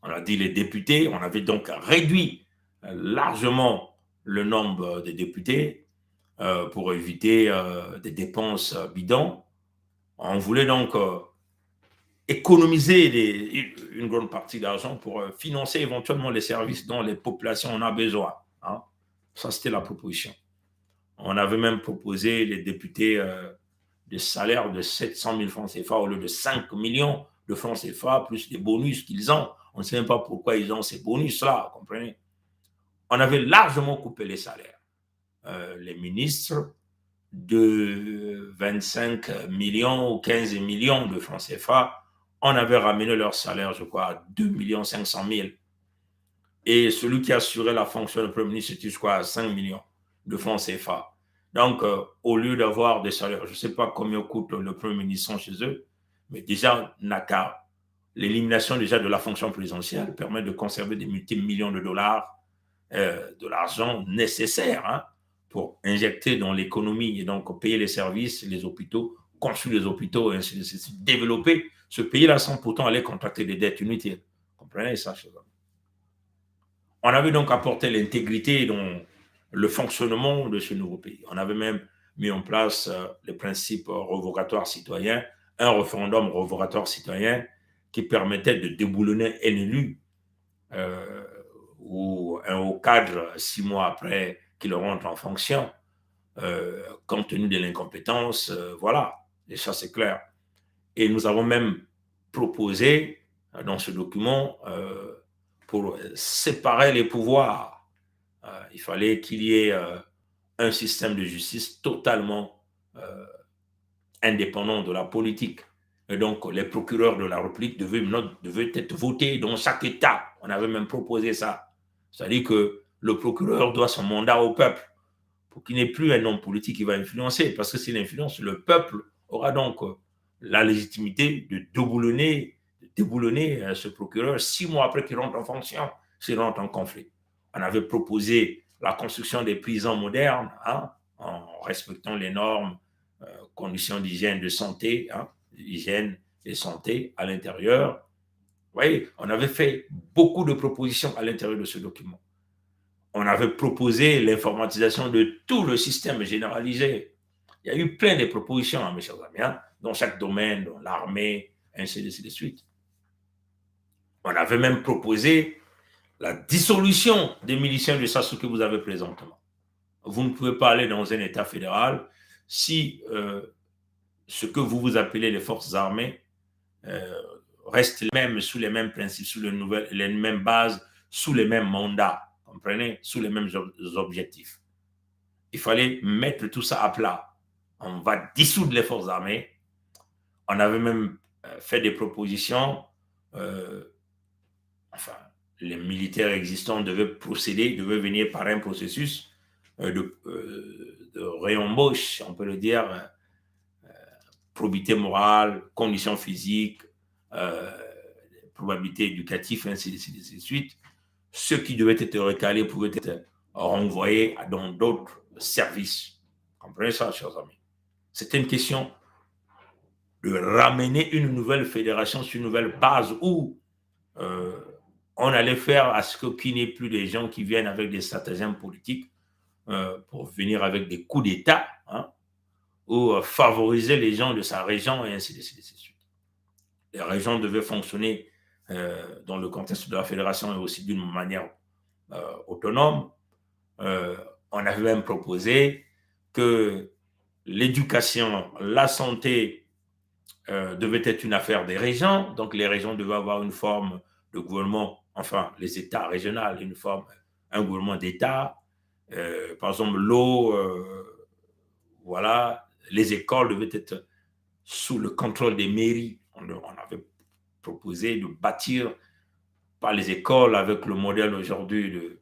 On a dit les députés, on avait donc réduit largement le nombre de députés pour éviter des dépenses bidons. On voulait donc économiser une grande partie d'argent pour financer éventuellement les services dont les populations en ont besoin. Hein. Ça, c'était la proposition. On avait même proposé les députés des salaires de 700 000 francs CFA au lieu de 5 millions de francs CFA, plus des bonus qu'ils ont. On ne sait même pas pourquoi ils ont ces bonus-là, vous comprenez? On avait largement coupé les salaires. Les ministres de 25 millions ou 15 millions de francs CFA, on avait ramené leur salaire, je crois, à 2 500 000. Et celui qui assurait la fonction de Premier ministre, c'était, je crois, à 5 millions de francs CFA. Donc, au lieu d'avoir des salaires, je ne sais pas combien coûte le Premier ministre chez eux, mais déjà, l'élimination déjà de la fonction présidentielle permet de conserver des multi-millions de dollars, de l'argent nécessaire, hein, pour injecter dans l'économie et donc payer les services, les hôpitaux, construire les hôpitaux et ainsi de suite, développer ce pays-là sans pourtant aller contracter des dettes inutiles. Vous comprenez ça, chers amis? On avait donc apporté l'intégrité dans le fonctionnement de ce nouveau pays. On avait même mis en place les principes revocatoires citoyens, un référendum revocatoire citoyen qui permettait de déboulonner un élu ou un haut cadre 6 mois après qu'il rentre en fonction, compte tenu de l'incompétence, voilà, et ça c'est clair. Et nous avons même proposé dans ce document pour séparer les pouvoirs. Il fallait qu'il y ait un système de justice totalement indépendant de la politique. Et donc, les procureurs de la République devaient être votés dans chaque État. On avait même proposé ça. C'est-à-dire que le procureur doit son mandat au peuple pour qu'il n'y ait plus un homme politique qui va influencer. Parce que s'il influence, le peuple aura donc la légitimité de déboulonner ce procureur 6 mois après qu'il rentre en fonction, s'il rentre en conflit. On avait proposé la construction des prisons modernes, en respectant les normes, conditions d'hygiène de santé, hygiène et santé à l'intérieur. Vous voyez, on avait fait beaucoup de propositions à l'intérieur de ce document. On avait proposé l'informatisation de tout le système généralisé. Il y a eu plein de propositions, mes chers amis, dans chaque domaine, dans l'armée, ainsi de suite. On avait même proposé la dissolution des miliciens de SASU que vous avez présentement. Vous ne pouvez pas aller dans un État fédéral si ce que vous appelez les forces armées reste même sous les mêmes principes, sous les mêmes bases, sous les mêmes mandats, comprenez, sous les mêmes objectifs. Il fallait mettre tout ça à plat. On va dissoudre les forces armées. On avait même fait des propositions. Enfin, les militaires existants devaient venir par un processus de réembauche, on peut le dire, probité morale, conditions physiques, probabilité éducative, ainsi de suite. Ceux qui devaient être recalés pouvaient être renvoyés dans d'autres services. Comprenez ça, chers amis? C'était une question de ramener une nouvelle fédération sur une nouvelle base où on allait faire à ce qu'il n'y ait plus des gens qui viennent avec des stratagèmes politiques pour venir avec des coups d'État, ou favoriser les gens de sa région et ainsi de suite. Les régions devaient fonctionner dans le contexte de la fédération et aussi d'une manière autonome. On avait même proposé que l'éducation, la santé devait être une affaire des régions. Donc les régions devaient avoir une forme de gouvernement, enfin les États régionaux, un gouvernement d'État. Par exemple, l'eau, voilà, les écoles devaient être sous le contrôle des mairies. On avait proposé de bâtir par les écoles avec le modèle aujourd'hui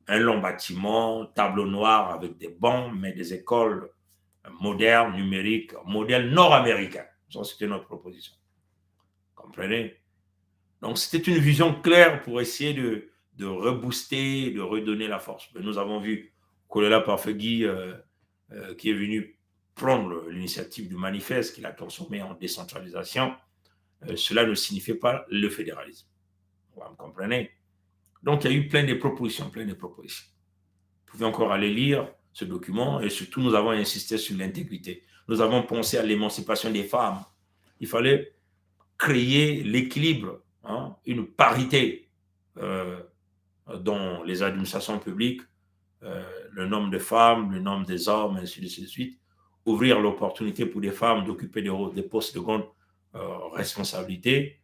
d'un long bâtiment, tableau noir avec des bancs, mais des écoles modernes, numériques, modèle nord-américain. Ça, c'était notre proposition. Comprenez? Donc, c'était une vision claire pour essayer de rebooster, de redonner la force. Mais nous avons vu Kolela Parfegui qui est venu prendre l'initiative du manifeste qu'il a transformé en décentralisation. Cela ne signifiait pas le fédéralisme. Vous comprenez? Donc, il y a eu plein de propositions, plein de propositions. Vous pouvez encore aller lire ce document et surtout, nous avons insisté sur l'intégrité. Nous avons pensé à l'émancipation des femmes. Il fallait créer l'équilibre, une parité dans les administrations publiques, le nombre de femmes, le nombre des hommes, ainsi de suite. Ouvrir l'opportunité pour des femmes d'occuper des postes de grande responsabilité.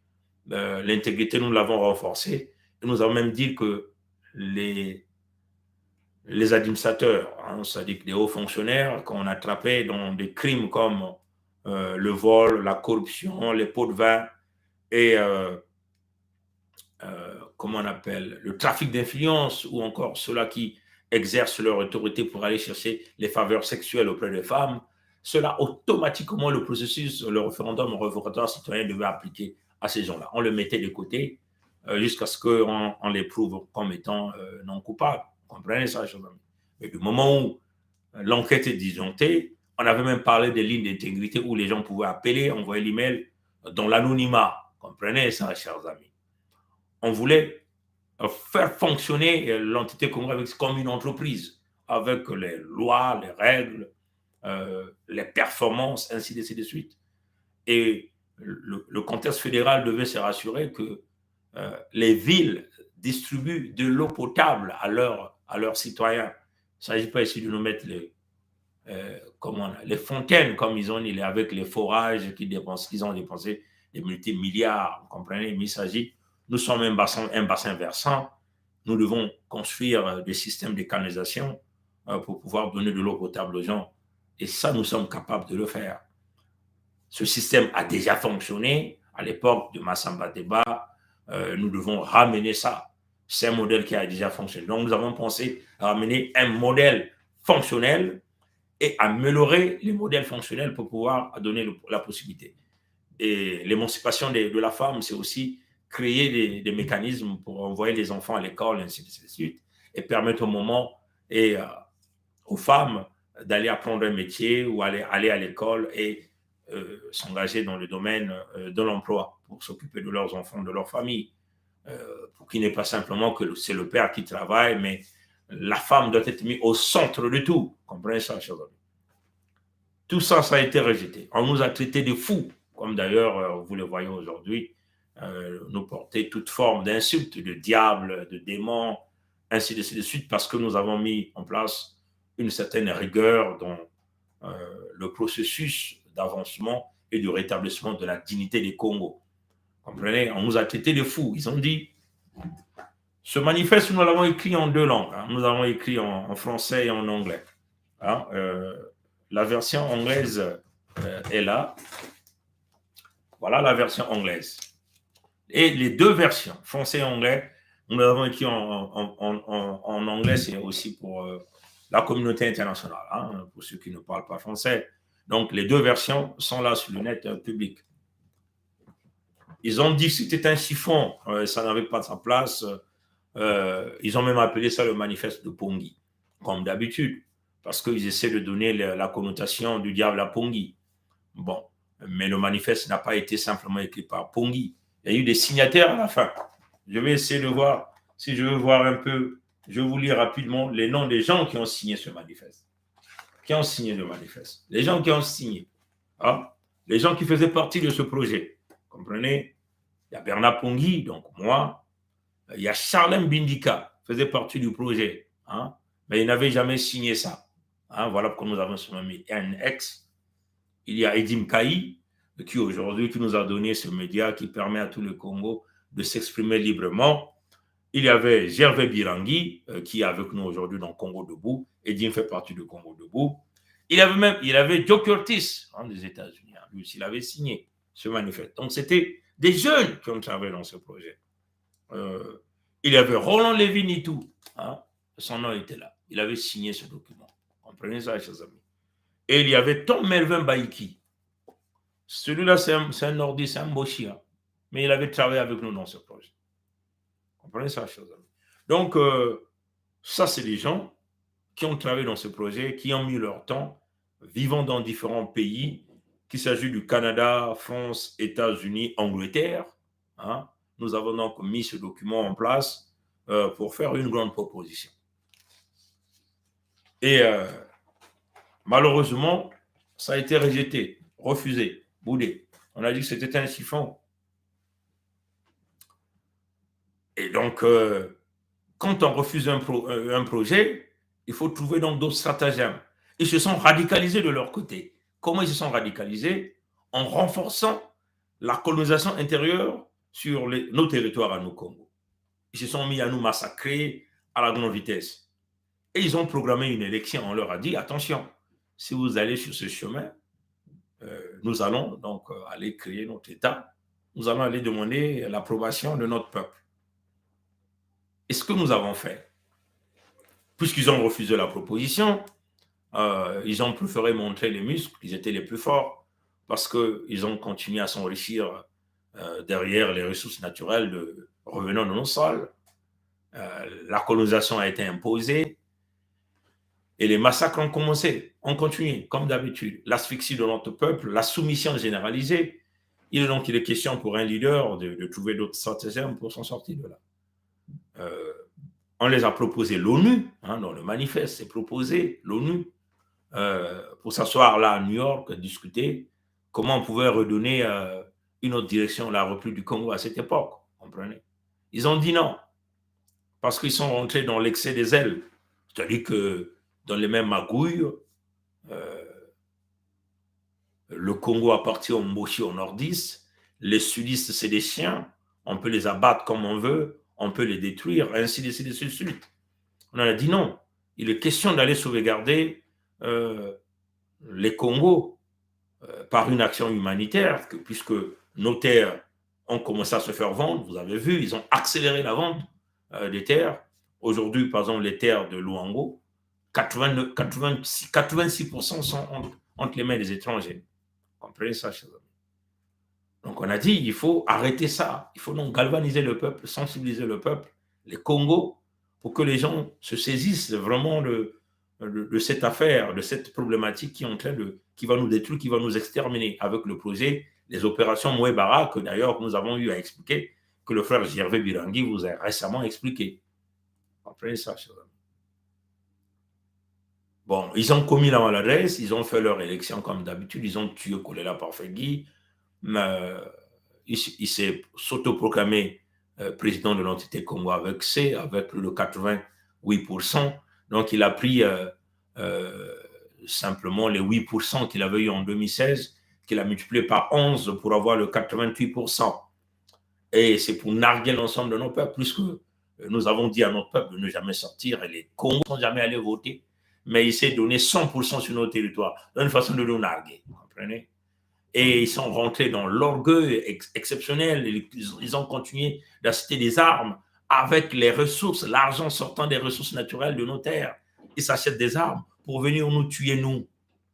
L'intégrité, nous l'avons renforcée. Et nous avons même dit que les administrateurs, c'est-à-dire les hauts fonctionnaires qu'on attrapait dans des crimes comme le vol, la corruption, les pots de vin et comment on appelle, le trafic d'influence ou encore ceux-là qui exercent leur autorité pour aller chercher les faveurs sexuelles auprès des femmes, cela automatiquement le processus, le référendaire citoyen devait appliquer à ces gens-là. On le mettait de côté jusqu'à ce qu'on les prouve comme étant non coupables. Vous comprenez ça, chers amis? Mais du moment où l'enquête est disjonctée, on avait même parlé des lignes d'intégrité où les gens pouvaient appeler, envoyer l'email dans l'anonymat. Vous comprenez ça, chers amis? On voulait faire fonctionner l'entité congolaise comme une entreprise, avec les lois, les règles, les performances, ainsi de suite. Et le contexte fédéral devait se rassurer que les villes distribuent de l'eau potable à leurs citoyens. Il ne s'agit pas ici de nous mettre comment on a, les fontaines, comme ils ont dit, avec les forages qu'ils ont dépensé des multimilliards, vous comprenez, mais il s'agit, nous sommes un bassin versant, nous devons construire des systèmes de canalisation pour pouvoir donner de l'eau potable aux gens. Et ça, nous sommes capables de le faire. Ce système a déjà fonctionné à l'époque de Massamba Deba. Nous devons ramener ça. C'est un modèle qui a déjà fonctionné. Donc, nous avons pensé à ramener un modèle fonctionnel et améliorer les modèles fonctionnels pour pouvoir donner la possibilité. Et l'émancipation de la femme, c'est aussi créer des mécanismes pour envoyer les enfants à l'école, ainsi de suite, et permettre au moment et aux femmes d'aller apprendre un métier ou aller à l'école et s'engager dans le domaine de l'emploi pour s'occuper de leurs enfants, de leur famille, pour qu'il n'est pas simplement que c'est le père qui travaille, mais la femme doit être mise au centre de tout. Comprenez ça, chers amis? Tout ça, ça a été rejeté. On nous a traités de fous, comme d'ailleurs, vous le voyez aujourd'hui, nous porter toute forme d'insultes, de diable, de démons, ainsi de suite, parce que nous avons mis en place une certaine rigueur dans le processus d'avancement et de rétablissement de la dignité des Congos. Comprenez? On nous a traités de fous. Ils ont dit, ce manifeste, nous l'avons écrit en deux langues. Hein. Nous l'avons écrit en français et en anglais. Hein? La version anglaise est là. Voilà la version anglaise. Et les deux versions, français et anglais, nous l'avons écrit en anglais, c'est aussi pour la communauté internationale, hein, pour ceux qui ne parlent pas français. Donc, les deux versions sont là sur le net public. Ils ont dit que c'était un chiffon, ça n'avait pas sa place. Ils ont même appelé ça le manifeste de Pongi, comme d'habitude, parce qu'ils essaient de donner la connotation du diable à Pongi. Bon, mais le manifeste n'a pas été simplement écrit par Pongi. Il y a eu des signataires à la fin. Je vais essayer de voir, si je veux voir un peu, je vais vous lire rapidement les noms des gens qui ont signé ce manifeste. Qui ont signé le manifeste. Les gens qui ont signé. Hein? Les gens qui faisaient partie de ce projet. Comprenez? Il y a Bernard Pongi, donc moi. Il y a Charlem Bindika, faisait partie du projet. Hein? Mais il n'avait jamais signé ça. Hein? Voilà pourquoi nous avons surnommé un ex. Il y a Edim Kaï, qui aujourd'hui qui nous a donné ce média qui permet à tout le Congo de s'exprimer librement. Il y avait Gervais Birangui, qui est avec nous aujourd'hui dans Congo Debout. Edim fait partie de Congo Debout. Il avait Joe Curtis, hein, des États-Unis. Lui aussi, il avait signé ce manifeste. Donc, c'était des jeunes qui ont travaillé dans ce projet. Il y avait Roland Lévy-Nitou, hein, son nom était là. Il avait signé ce document. Comprenez ça, chers amis. Et il y avait Tom Melvin Baïki. Celui-là, c'est un nordiste, c'est un Moshia. Mais il avait travaillé avec nous dans ce projet. Comprenez ça, chers amis. Donc, ça, c'est des gens qui ont travaillé dans ce projet, qui ont mis leur temps, vivant dans différents pays, qu'il s'agit du Canada, France, États-Unis, Angleterre. Hein. Nous avons donc mis ce document en place pour faire une grande proposition. Et malheureusement, ça a été rejeté, refusé, boudé. On a dit que c'était un chiffon. Et donc, quand on refuse un projet, il faut trouver donc d'autres stratagèmes. Ils se sont radicalisés de leur côté. Comment ils se sont radicalisés? En renforçant la colonisation intérieure sur nos territoires à nous, Congo. Ils se sont mis à nous massacrer à la grande vitesse. Et ils ont programmé une élection. On leur a dit, attention, si vous allez sur ce chemin, nous allons donc aller créer notre État. Nous allons aller demander l'approbation de notre peuple. Et ce que nous avons fait, puisqu'ils ont refusé la proposition, ils ont préféré montrer les muscles, ils étaient les plus forts, parce qu'ils ont continué à s'enrichir derrière les ressources naturelles revenant de nos sols. La colonisation a été imposée et les massacres ont commencé, ont continué, comme d'habitude. L'asphyxie de notre peuple, la soumission généralisée. Il est question pour un leader de trouver d'autres stratagèmes pour s'en sortir de là. On les a proposé l'ONU, hein, dans le manifeste, c'est proposé l'ONU pour s'asseoir là à New York, discuter comment on pouvait redonner une autre direction à la République du Congo à cette époque, comprenez? Ils ont dit non, parce qu'ils sont rentrés dans l'excès des ailes, c'est-à-dire que dans les mêmes magouilles, Le Congo appartient aux Moshi, aux nordistes. Les sudistes, c'est des chiens. On peut les abattre comme on veut. On peut les détruire, ainsi de suite, ainsi de suite. On en a dit non. Il est question d'aller sauvegarder les Congos par une action humanitaire, puisque nos terres ont commencé à se faire vendre. Vous avez vu, ils ont accéléré la vente des terres. Aujourd'hui, par exemple, les terres de Luango, 86% sont entre les mains des étrangers. Vous comprenez ça, chers amis? Donc, on a dit, il faut arrêter ça. Il faut donc galvaniser le peuple, sensibiliser le peuple, les Congos, pour que les gens se saisissent vraiment de cette affaire, de cette problématique qui est en train qui va nous détruire, qui va nous exterminer avec le projet, les opérations Mouébara, que d'ailleurs nous avons eu à expliquer, que le frère Gervais Birangui vous a récemment expliqué. Vous comprenez ça, chers amis? Bon, ils ont commis la maladresse, ils ont fait leur élection comme d'habitude, ils ont tué Kolela Parfegui, il s'est s'autoproclamé président de l'entité Congo avec plus de 88%. Donc, il a pris simplement les 8% qu'il avait eu en 2016, qu'il a multiplié par 11 pour avoir le 88%. Et c'est pour narguer l'ensemble de nos peuples, puisque nous avons dit à notre peuple de ne jamais sortir, et les Congos ne sont jamais allés voter, mais il s'est donné 100% sur nos territoires, d'une façon de nous narguer, vous comprenez? Et ils sont rentrés dans l'orgueil exceptionnel, ils ont continué d'acheter des armes avec les ressources, l'argent sortant des ressources naturelles de nos terres. Ils s'achètent des armes pour venir nous tuer, nous,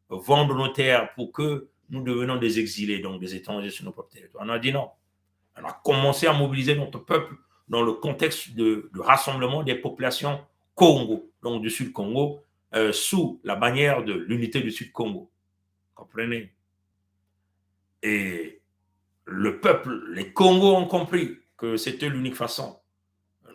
vendre nos terres pour que nous devenions des exilés, donc des étrangers sur nos propres territoires. On a dit non. On a commencé à mobiliser notre peuple dans le contexte de rassemblement des populations Congo, donc du Sud Congo, sous la bannière de l'unité du Sud Congo. Comprenez? Et le peuple, les Congos ont compris que c'était l'unique façon.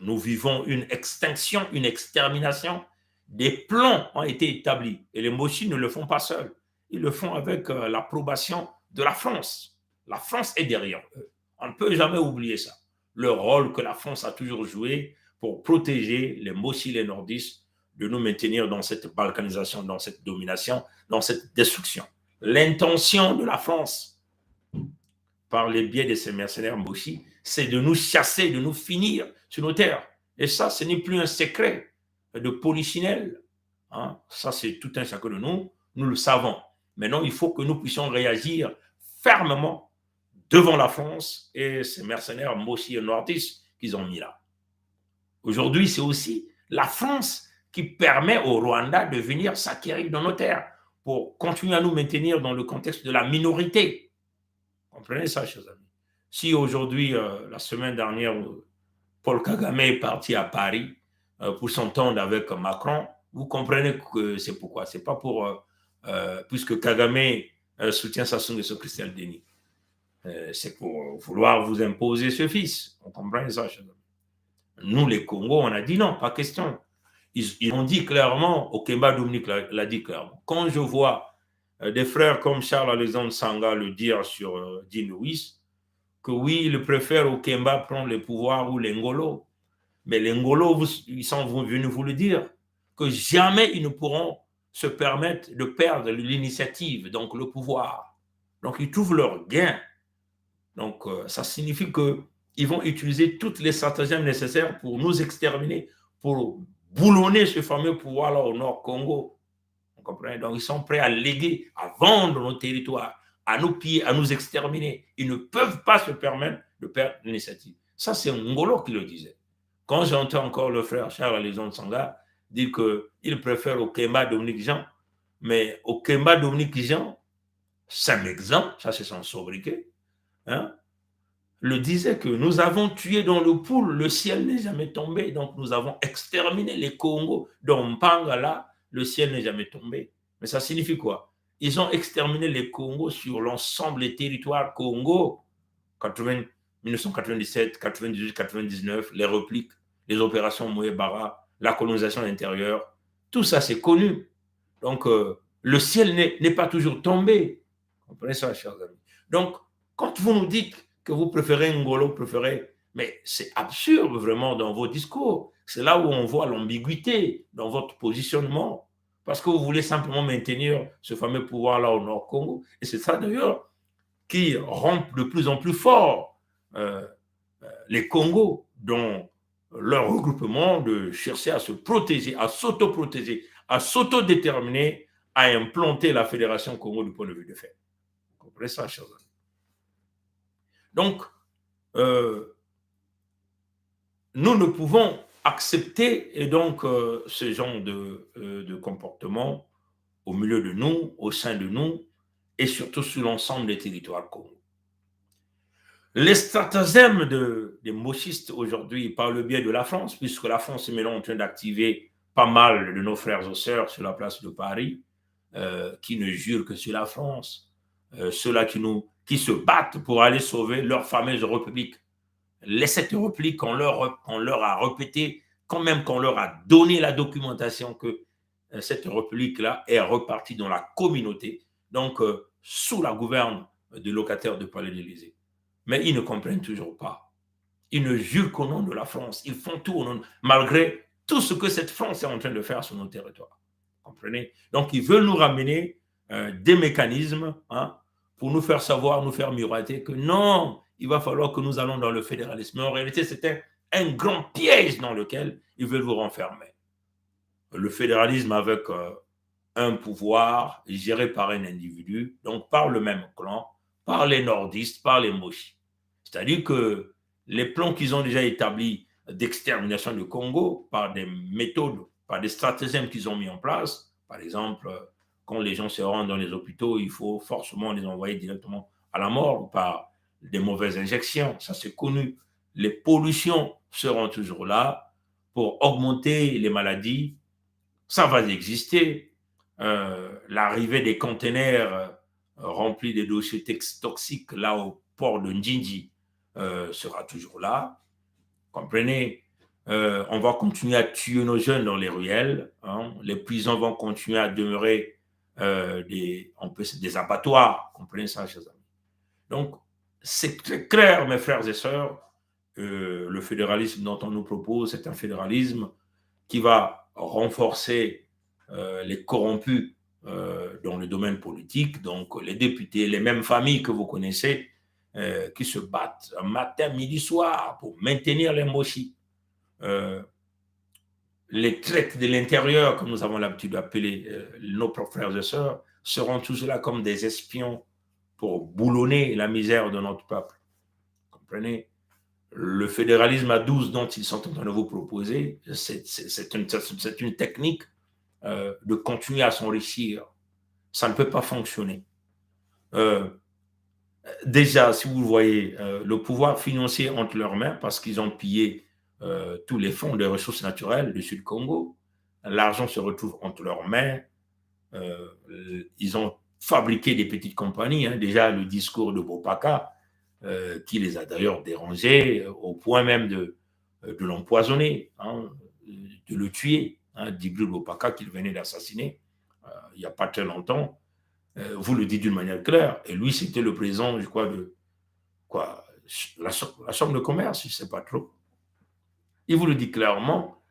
Nous vivons une extinction, une extermination. Des plans ont été établis et les Moshi ne le font pas seuls. Ils le font avec l'approbation de la France. La France est derrière eux. On ne peut jamais oublier ça. Le rôle que la France a toujours joué pour protéger les Moshi, les nordistes, de nous maintenir dans cette balkanisation, dans cette domination, dans cette destruction. L'intention de la France, par les biais de ces mercenaires Moshi, c'est de nous chasser, de nous finir sur nos terres. Et ça, ce n'est plus un secret de polichinelle. Hein? Ça, c'est tout un chacun de nous. Nous le savons. Maintenant, il faut que nous puissions réagir fermement devant la France et ces mercenaires Moshi et nordistes qu'ils ont mis là. Aujourd'hui, c'est aussi la France qui permet au Rwanda de venir s'acquérir dans nos terres pour continuer à nous maintenir dans le contexte de la minorité. Comprenez ça, chers amis? Si aujourd'hui, la semaine dernière, Paul Kagame est parti à Paris pour s'entendre avec Macron, vous comprenez que c'est pourquoi. C'est pas pour, puisque Kagame soutient Sassou Nguesso Christian Denis. C'est pour vouloir vous imposer ce fils. On comprend ça, chers amis? Nous, les Congos, on a dit non, pas question. Ils ont dit clairement, Okemba Dominique l'a dit clairement. Quand je vois des frères comme Charles-Alexandre Sanga le dire sur Dean Lewis, que oui, il préfère Okemba prendre le pouvoir ou les Ngolo. Mais les Ngolo, ils sont venus vous le dire, que jamais ils ne pourront se permettre de perdre l'initiative, donc le pouvoir. Donc, ils trouvent leur gain. Donc, ça signifie qu'ils vont utiliser toutes les stratagèmes nécessaires pour nous exterminer, pour boulonner ce fameux pouvoir-là au Nord Congo. Vous comprenez? Donc, ils sont prêts à léguer, à vendre nos territoires, à nous piller, à nous exterminer. Ils ne peuvent pas se permettre de perdre l'initiative. Ça, c'est Ngolo qui le disait. Quand j'entends encore le frère Charles-Alexandre Sanga dire qu'il préfère Okemba Dominique Jean, mais Okemba Dominique Jean, c'est un exemple, ça c'est son sobriquet, hein, le disait que nous avons tué dans le poule, le ciel n'est jamais tombé, donc nous avons exterminé les Congos, dans Mpangala, le ciel n'est jamais tombé. Mais ça signifie quoi? Ils ont exterminé les Congos sur l'ensemble des territoires Congo, 1997, 98, 99, les repliques, les opérations Mouébara, la colonisation intérieure, tout ça c'est connu. Donc le ciel n'est pas toujours tombé. Vous comprenez ça, chers amis? Donc, quand vous nous dites que vous préférez Ngolo, mais c'est absurde vraiment dans vos discours. C'est là où on voit l'ambiguïté dans votre positionnement. parce que vous voulez simplement maintenir ce fameux pouvoir-là au Nord Congo. Et c'est ça d'ailleurs qui rend de plus en plus fort les Congos, dont leur regroupement de chercher à se protéger, à s'auto-protéger, à s'autodéterminer, à implanter la Fédération Congo du point de vue de fait. Vous comprenez ça, chers amis? Donc, nous ne pouvons accepter et donc ce genre de comportement au milieu de nous, au sein de nous, et surtout sur l'ensemble des territoires congolais. Les stratagèmes des mochistes aujourd'hui par le biais de la France, puisque la France est maintenant en train d'activer pas mal de nos frères et sœurs sur la place de Paris, qui ne jurent que sur la France, ceux-là qui se battent pour aller sauver leur fameuse république. Les 7 républiques qu'on leur a répété, quand même qu'on leur a donné la documentation que cette république-là est repartie dans la communauté, donc sous la gouverne des locataires du palais de l'Élysée. Mais ils ne comprennent toujours pas. Ils ne jurent qu'au nom de la France. Ils font tout au nom, malgré tout ce que cette France est en train de faire sur nos territoires. Vous comprenez? Donc, ils veulent nous ramener des mécanismes pour nous faire savoir, nous faire miroiter que non, il va falloir que nous allons dans le fédéralisme. Mais en réalité, c'était un grand piège dans lequel ils veulent vous renfermer. Le fédéralisme avec un pouvoir géré par un individu, donc par le même clan, par les nordistes, par les mochis. C'est-à-dire que les plans qu'ils ont déjà établis d'extermination du Congo par des méthodes, par des stratagèmes qu'ils ont mis en place, par exemple, quand les gens se rendent dans les hôpitaux, il faut forcément les envoyer directement à la mort par des mauvaises injections, ça c'est connu. Les pollutions seront toujours là pour augmenter les maladies, ça va exister. L'arrivée des conteneurs remplis de dossiers toxiques là au port de Ndjinji sera toujours là. Comprenez? On va continuer à tuer nos jeunes dans les ruelles. Les prisons vont continuer à demeurer des abattoirs. Comprenez ça, chers amis? Donc, c'est très clair, mes frères et sœurs, le fédéralisme dont on nous propose, c'est un fédéralisme qui va renforcer les corrompus dans le domaine politique, donc les députés, les mêmes familles que vous connaissez, qui se battent matin, midi, soir pour maintenir les mochis. Les traites de l'intérieur, comme nous avons l'habitude d'appeler nos propres frères et sœurs, seront tous là comme des espions pour boulonner la misère de notre peuple. Vous comprenez? Le fédéralisme à 12 dont ils sont en train de vous proposer, c'est une technique de continuer à s'enrichir. Ça ne peut pas fonctionner. Déjà, si vous voyez le pouvoir financier entre leurs mains, parce qu'ils ont pillé tous les fonds des ressources naturelles du Sud-Congo, l'argent se retrouve entre leurs mains. Ils ont fabriqué des petites compagnies. Déjà, le discours de Bopaka, qui les a d'ailleurs dérangés au point même de l'empoisonner, de le tuer. Djibril Bopaka qu'il venait d'assassiner il n'y a pas très longtemps, vous le dites d'une manière claire. Et lui, c'était le président, je crois, de quoi, la chambre de commerce, je ne sais pas trop. Il vous le dit clairement.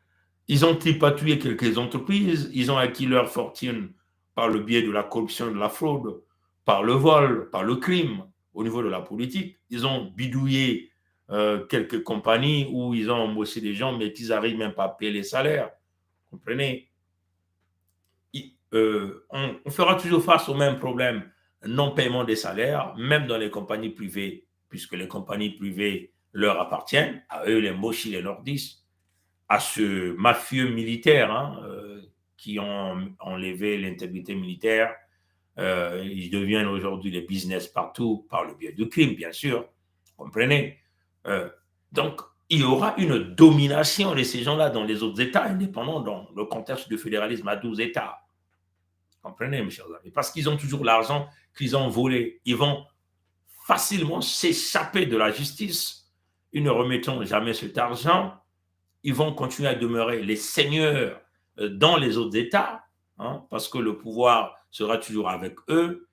Ils ont tripatouillé quelques entreprises, ils ont acquis leur fortune par le biais de la corruption, de la fraude, par le vol, par le crime au niveau de la politique. Ils ont bidouillé quelques compagnies où ils ont embauché des gens, mais qu'ils n'arrivent même pas à payer les salaires. Vous comprenez? On fera toujours face au même problème, non-paiement des salaires, même dans les compagnies privées, puisque les compagnies privées leur appartiennent, à eux les mochis, les nordistes, à ce mafieux militaire qui ont enlevé l'intégrité militaire. Ils deviennent aujourd'hui des business partout par le biais du crime, bien sûr. Vous comprenez? Donc, il y aura une domination de ces gens-là dans les autres États indépendants, dans le contexte du fédéralisme à 12 États. Comprenez, mes chers amis, parce qu'ils ont toujours l'argent qu'ils ont volé. Ils vont facilement s'échapper de la justice. Ils ne remettront jamais cet argent. Ils vont continuer à demeurer les seigneurs dans les autres États, parce que le pouvoir sera toujours avec eux.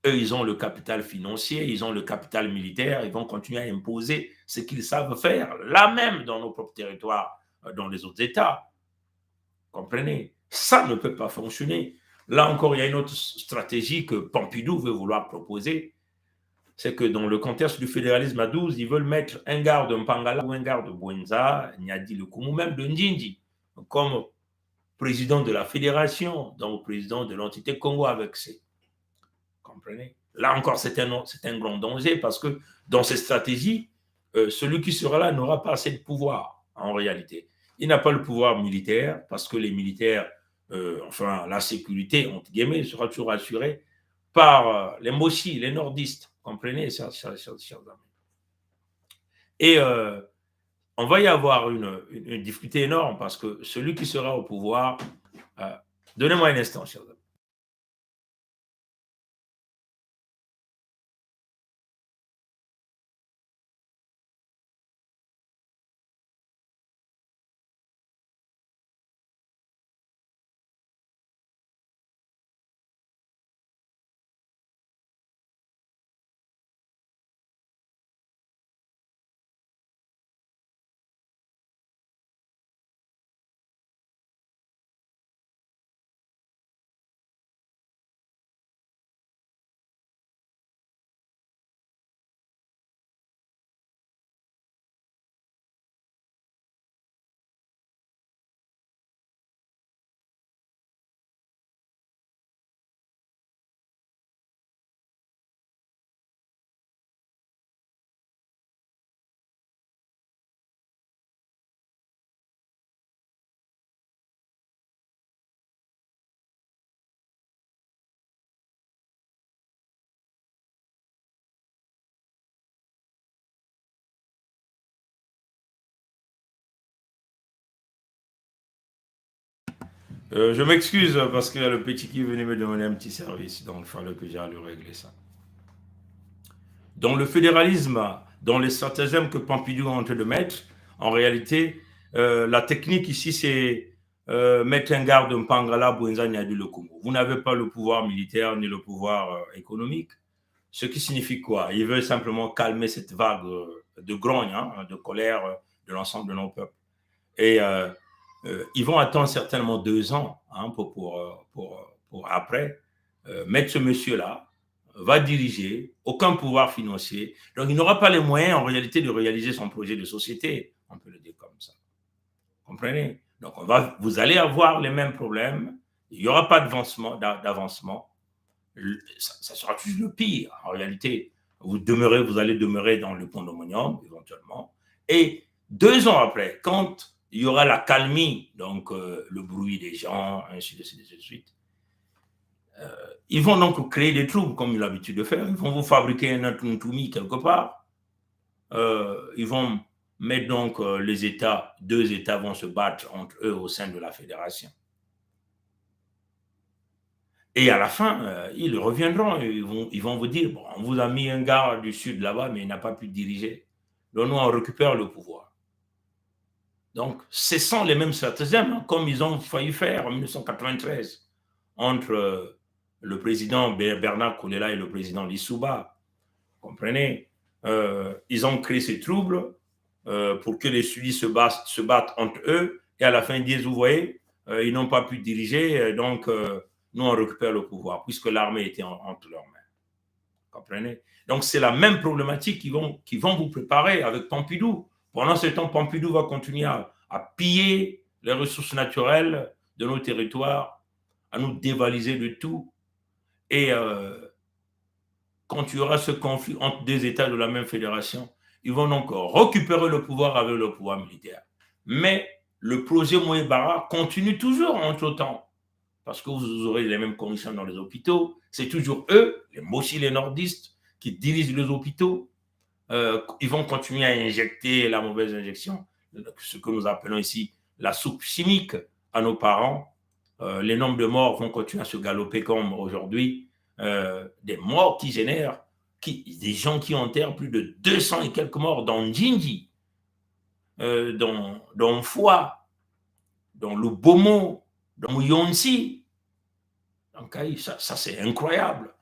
Eux, ils ont le capital financier, ils ont le capital militaire. Ils vont continuer à imposer ce qu'ils savent faire, là même dans nos propres territoires, dans les autres États. Comprenez? Ça ne peut pas fonctionner. Là encore, il y a une autre stratégie que Pompidou veut vouloir proposer, c'est que dans le contexte du fédéralisme à 12, ils veulent mettre un garde de Mpangala ou un garde de Bouenza, Nyadi Lukumu, même de Ndjinji, comme président de la fédération, donc président de l'entité Congo avec ses. Comprenez? Là encore, c'est un grand danger parce que dans ces stratégies, celui qui sera là n'aura pas assez de pouvoir en réalité. Il n'a pas le pouvoir militaire parce que les militaires, enfin la sécurité, entre guillemets, sera toujours assurée par les Moshi, les nordistes. Comprenez, chers amis? Et on va y avoir une difficulté énorme parce que celui qui sera au pouvoir, donnez-moi un instant, chers amis. Je m'excuse parce qu'il y a le petit qui venait me demander un petit service, donc il fallait que j'aille régler ça. Dans le fédéralisme, dans les stratagèmes que Pompidou est en train de mettre, en réalité, la technique ici, c'est mettre un garde Mpangala, Bouenza, Nyadi Lukumu. Vous n'avez pas le pouvoir militaire ni le pouvoir économique, ce qui signifie quoi? Il veut simplement calmer cette vague de grogne, hein, de colère de l'ensemble de nos peuples. Et ils vont attendre certainement 2 ans hein, pour après mettre ce monsieur-là, va diriger, aucun pouvoir financier. Donc, il n'aura pas les moyens en réalité de réaliser son projet de société. On peut le dire comme ça. Comprenez? Donc, vous allez avoir les mêmes problèmes. Il n'y aura pas d'avancement. Ça sera toujours le pire. En réalité, vous allez demeurer dans le pandémonium, éventuellement. Et 2 ans après, quand il y aura la calmie, donc le bruit des gens, ainsi de suite, ils vont donc créer des troubles comme ils ont l'habitude de faire. Ils vont vous fabriquer un Ntumi quelque part. Ils vont mettre donc les États, 2 États vont se battre entre eux au sein de la fédération. Et à la fin, ils reviendront. Ils vont vous dire, bon, on vous a mis un gars du sud là-bas, mais il n'a pas pu diriger. Donc nous, on récupère le pouvoir. Donc, ce sont les mêmes stratagèmes, hein, comme ils ont failli faire en 1993 entre le président Bernard Kolela et le président Lissouba. Vous comprenez? Ils ont créé ces troubles pour que les Sudis se battent entre eux et à la fin ils disent, vous voyez, ils n'ont pas pu diriger, donc nous on récupère le pouvoir puisque l'armée était entre leurs mains. Vous comprenez? Donc c'est la même problématique qu'ils vont vous préparer avec Pompidou. Pendant ce temps, Pompidou va continuer à piller les ressources naturelles de nos territoires, à nous dévaliser de tout. Et quand il y aura ce conflit entre 2 États de la même fédération, ils vont donc récupérer le pouvoir avec le pouvoir militaire. Mais le projet Moïbara continue toujours entre-temps, parce que vous aurez les mêmes conditions dans les hôpitaux. C'est toujours eux, les Moshi, les nordistes, qui dirigent les hôpitaux. Ils vont continuer à injecter la mauvaise injection, ce que nous appelons ici la soupe chimique à nos parents. Les nombres de morts vont continuer à se galoper comme aujourd'hui. Des morts qui génèrent, des gens qui enterrent plus de 200 et quelques morts dans Ndjinji, dans Foua, dans le Bomo, dans Yonsi. Donc, ça c'est incroyable.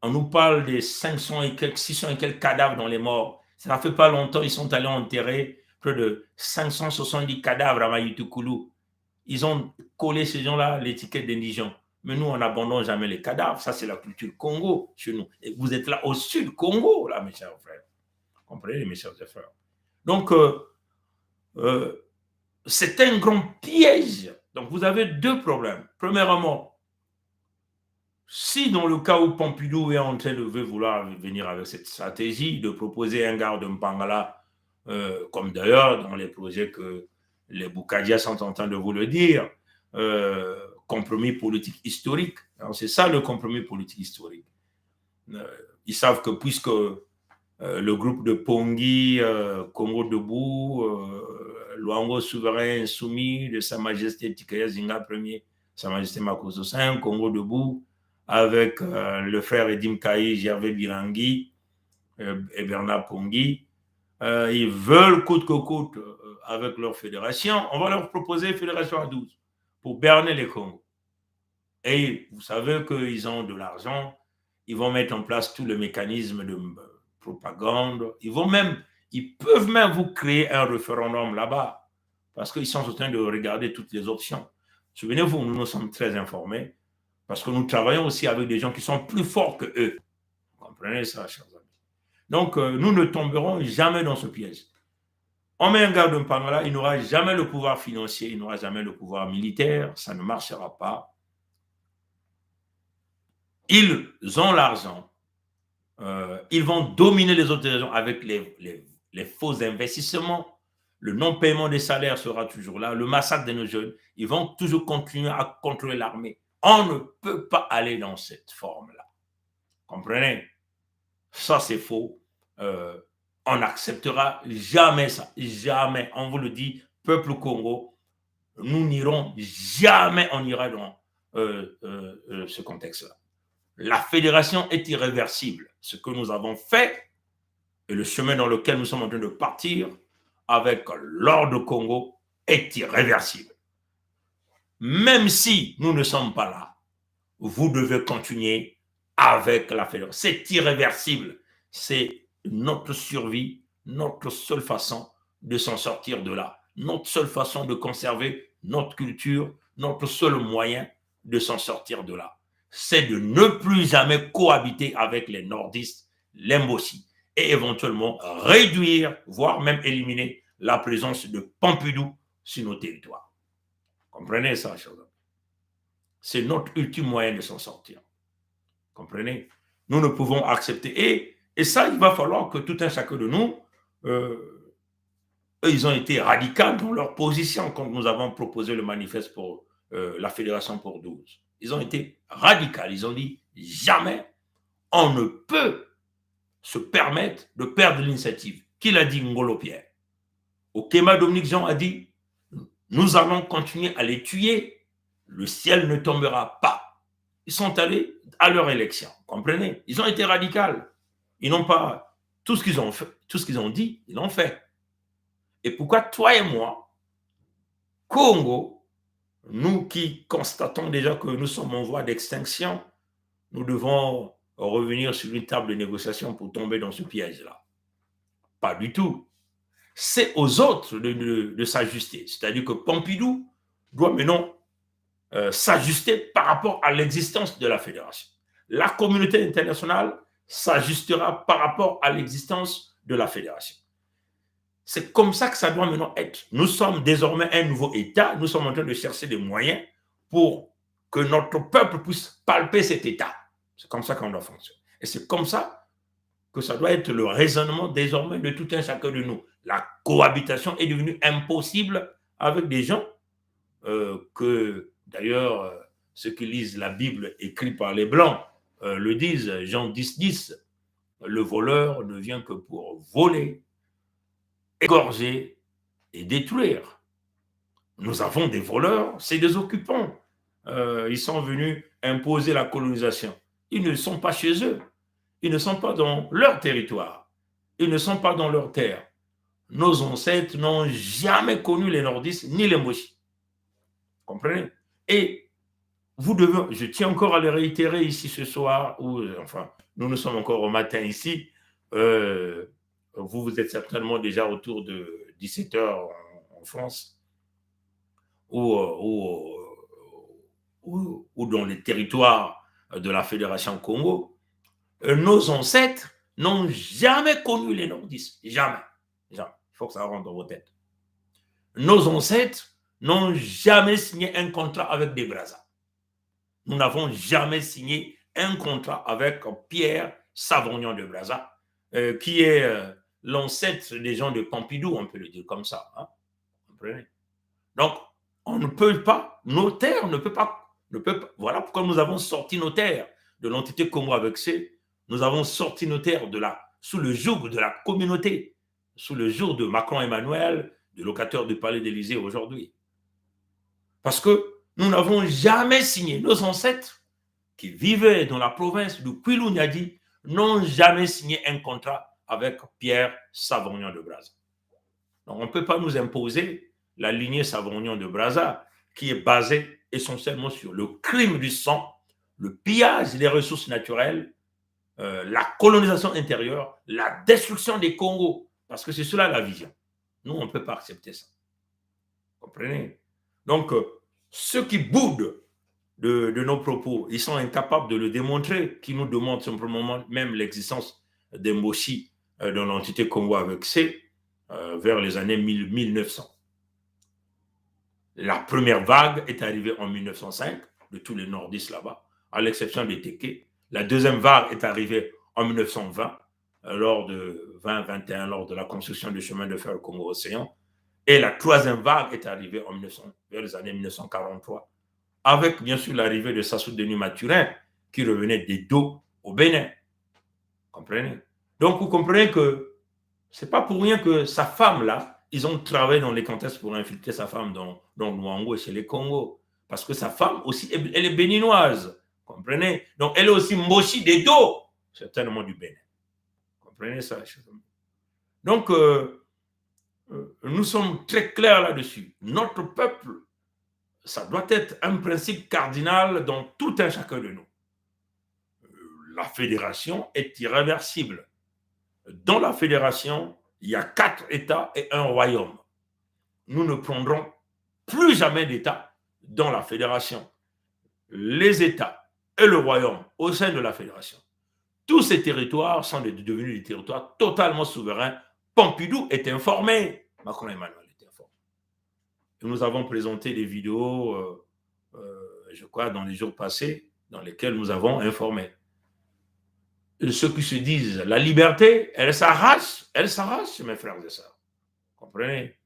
On nous parle des 500 et quelques, 600 et quelques cadavres dans les morts. Ça ne fait pas longtemps, ils sont allés enterrer près de 570 cadavres à Mayutukulu. ils ont collé ces gens-là l'étiquette d'indigents. Mais nous, on n'abandonne jamais les cadavres. Ça, c'est la culture Congo chez nous. Et vous êtes là au sud Congo, là, mes chers frères. Vous comprenez, mes chers frères. Donc, c'est un grand piège. Donc, vous avez deux problèmes. Premièrement, si dans le cas où Pompidou est en train de vouloir venir avec cette stratégie de proposer un garde Mpangala, comme d'ailleurs dans les projets que les Boukadia sont en train de vous le dire, compromis politique historique. C'est ça le compromis politique historique. Ils savent que puisque le groupe de Pongi, Congo Debout, Luango souverain soumis de Sa Majesté Tikaya Zinga Ier, Sa Majesté Makosso V, Congo Debout, avec le frère Edim Kaï, Gervais Birangui et Bernard Pongi, ils veulent coûte que coûte avec leur fédération, on va leur proposer une fédération à 12 pour berner les Congos. Et vous savez qu'ils ont de l'argent, ils vont mettre en place tout le mécanisme de propagande, ils peuvent même vous créer un référendum là-bas, parce qu'ils sont en train de regarder toutes les options. Souvenez-vous, nous sommes très informés, parce que nous travaillons aussi avec des gens qui sont plus forts que eux. Vous comprenez ça, chers amis? Donc, nous ne tomberons jamais dans ce piège. On met un garde Mpangala, il n'aura jamais le pouvoir financier, il n'aura jamais le pouvoir militaire, ça ne marchera pas. Ils ont l'argent, ils vont dominer les autres régions avec les faux investissements, le non-paiement des salaires sera toujours là, le massacre de nos jeunes, ils vont toujours continuer à contrôler l'armée. On ne peut pas aller dans cette forme-là. Comprenez? Ça, c'est faux. On n'acceptera jamais ça. Jamais. On vous le dit, peuple Congo, nous n'irons jamais, on ira dans ce contexte-là. La fédération est irréversible. Ce que nous avons fait et le chemin dans lequel nous sommes en train de partir avec l'ordre Congo est irréversible. Même si nous ne sommes pas là, vous devez continuer avec la fédération. C'est irréversible. C'est notre survie, notre seule façon de s'en sortir de là. Notre seule façon de conserver notre culture, notre seul moyen de s'en sortir de là. C'est de ne plus jamais cohabiter avec les nordistes, les Mbossi, et éventuellement réduire, voire même éliminer la présence de Pompidou sur nos territoires. Comprenez ça, chers amis? C'est notre ultime moyen de s'en sortir. Comprenez? Nous ne pouvons accepter. Et ça, il va falloir que tout un chacun de nous, eux, ils ont été radicaux dans leur position quand nous avons proposé le manifeste pour la Fédération pour 12. Ils ont été radicaux. Ils ont dit jamais on ne peut se permettre de perdre l'initiative. Qui l'a dit? Ngolo Pierre. Okema Dominique Jean a dit nous allons continuer à les tuer. Le ciel ne tombera pas. Ils sont allés à leur élection. Comprenez? Ils ont été radicaux. Ils n'ont pas tout ce qu'ils ont fait, tout ce qu'ils ont dit, ils l'ont fait. Et pourquoi toi et moi, Congo, nous qui constatons déjà que nous sommes en voie d'extinction, nous devons revenir sur une table de négociation pour tomber dans ce piège-là? Pas du tout. C'est aux autres de s'ajuster. C'est-à-dire que Pompidou doit maintenant s'ajuster par rapport à l'existence de la fédération. La communauté internationale s'ajustera par rapport à l'existence de la fédération. C'est comme ça que ça doit maintenant être. Nous sommes désormais un nouveau État. Nous sommes en train de chercher des moyens pour que notre peuple puisse palper cet État. C'est comme ça qu'on doit fonctionner. Et c'est comme ça que ça doit être le raisonnement désormais de tout un chacun de nous. La cohabitation est devenue impossible avec des gens que, d'ailleurs, ceux qui lisent la Bible écrite par les Blancs le disent, Jean 10, 10, le voleur ne vient que pour voler, égorger et détruire. Nous avons des voleurs, c'est des occupants. Ils sont venus imposer la colonisation. Ils ne sont pas chez eux. Ils ne sont pas dans leur territoire. Ils ne sont pas dans leur terre. Nos ancêtres n'ont jamais connu les nordistes ni les mochis. Comprenez? Et vous devez, je tiens encore à le réitérer ici ce soir, ou enfin, nous sommes encore au matin ici. Vous êtes certainement déjà autour de 17h en France. ou dans les territoires de la Fédération Congo, nos ancêtres n'ont jamais connu les nordistes. Jamais. Jamais. Il faut que ça rentre dans vos têtes. Nos ancêtres n'ont jamais signé un contrat avec des Brazza. Nous n'avons jamais signé un contrat avec Pierre Savognon de Brazza, qui est l'ancêtre des gens de Pompidou, on peut le dire comme ça. Hein? Vous comprenez? Donc, on ne peut pas, nos terres ne peuvent pas, voilà pourquoi nous avons sorti nos terres de l'entité Congo avec C. Nous avons sorti nos terres sous le joug de la communauté, sous le joug de Macron Emmanuel, de locataire du Palais d'Élysée aujourd'hui. Parce que nous n'avons jamais signé. Nos ancêtres qui vivaient dans la province de Kwilu-Niadi n'ont jamais signé un contrat avec Pierre Savognon de Brazza. Donc, on ne peut pas nous imposer la lignée Savognon de Brazza qui est basée essentiellement sur le crime du sang, le pillage des ressources naturelles, la colonisation intérieure, la destruction des Congos. Parce que c'est cela la vision. Nous, on ne peut pas accepter ça. Vous comprenez? Donc, ceux qui boudent de nos propos, ils sont incapables de le démontrer, qui nous demandent simplement même l'existence des Moshi dans l'entité Congo avec C vers les années 1900. La première vague est arrivée en 1905, de tous les nordistes là-bas, à l'exception des Téké. La deuxième vague est arrivée en 1920, lors de 2021, lors de la construction du chemin de fer Congo-Océan. Et la troisième vague est arrivée en vers les années 1943, avec bien sûr l'arrivée de Sassou Denis Mathurin, qui revenait des dos au Bénin. Comprenez? Donc, vous comprenez que ce n'est pas pour rien que sa femme-là, ils ont travaillé dans les contextes pour infiltrer sa femme dans Luango et chez les Congos. Parce que sa femme aussi, elle est béninoise. Comprenez? Donc, elle est aussi Moshi des dos, certainement du Bénin. Comprenez ça? Donc, nous sommes très clairs là-dessus. Notre peuple, ça doit être un principe cardinal dans tout un chacun de nous. La fédération est irréversible. Dans la fédération, il y a 4 États et un royaume. Nous ne prendrons plus jamais d'État dans la fédération. Les États et le royaume au sein de la fédération, tous ces territoires sont devenus des territoires totalement souverains. Pompidou est informé. Macron Emmanuel est informé. Et nous avons présenté des vidéos, je crois, dans les jours passés, dans lesquelles nous avons informé. Ceux qui se disent la liberté, elle s'arrache, mes frères et sœurs. Comprenez?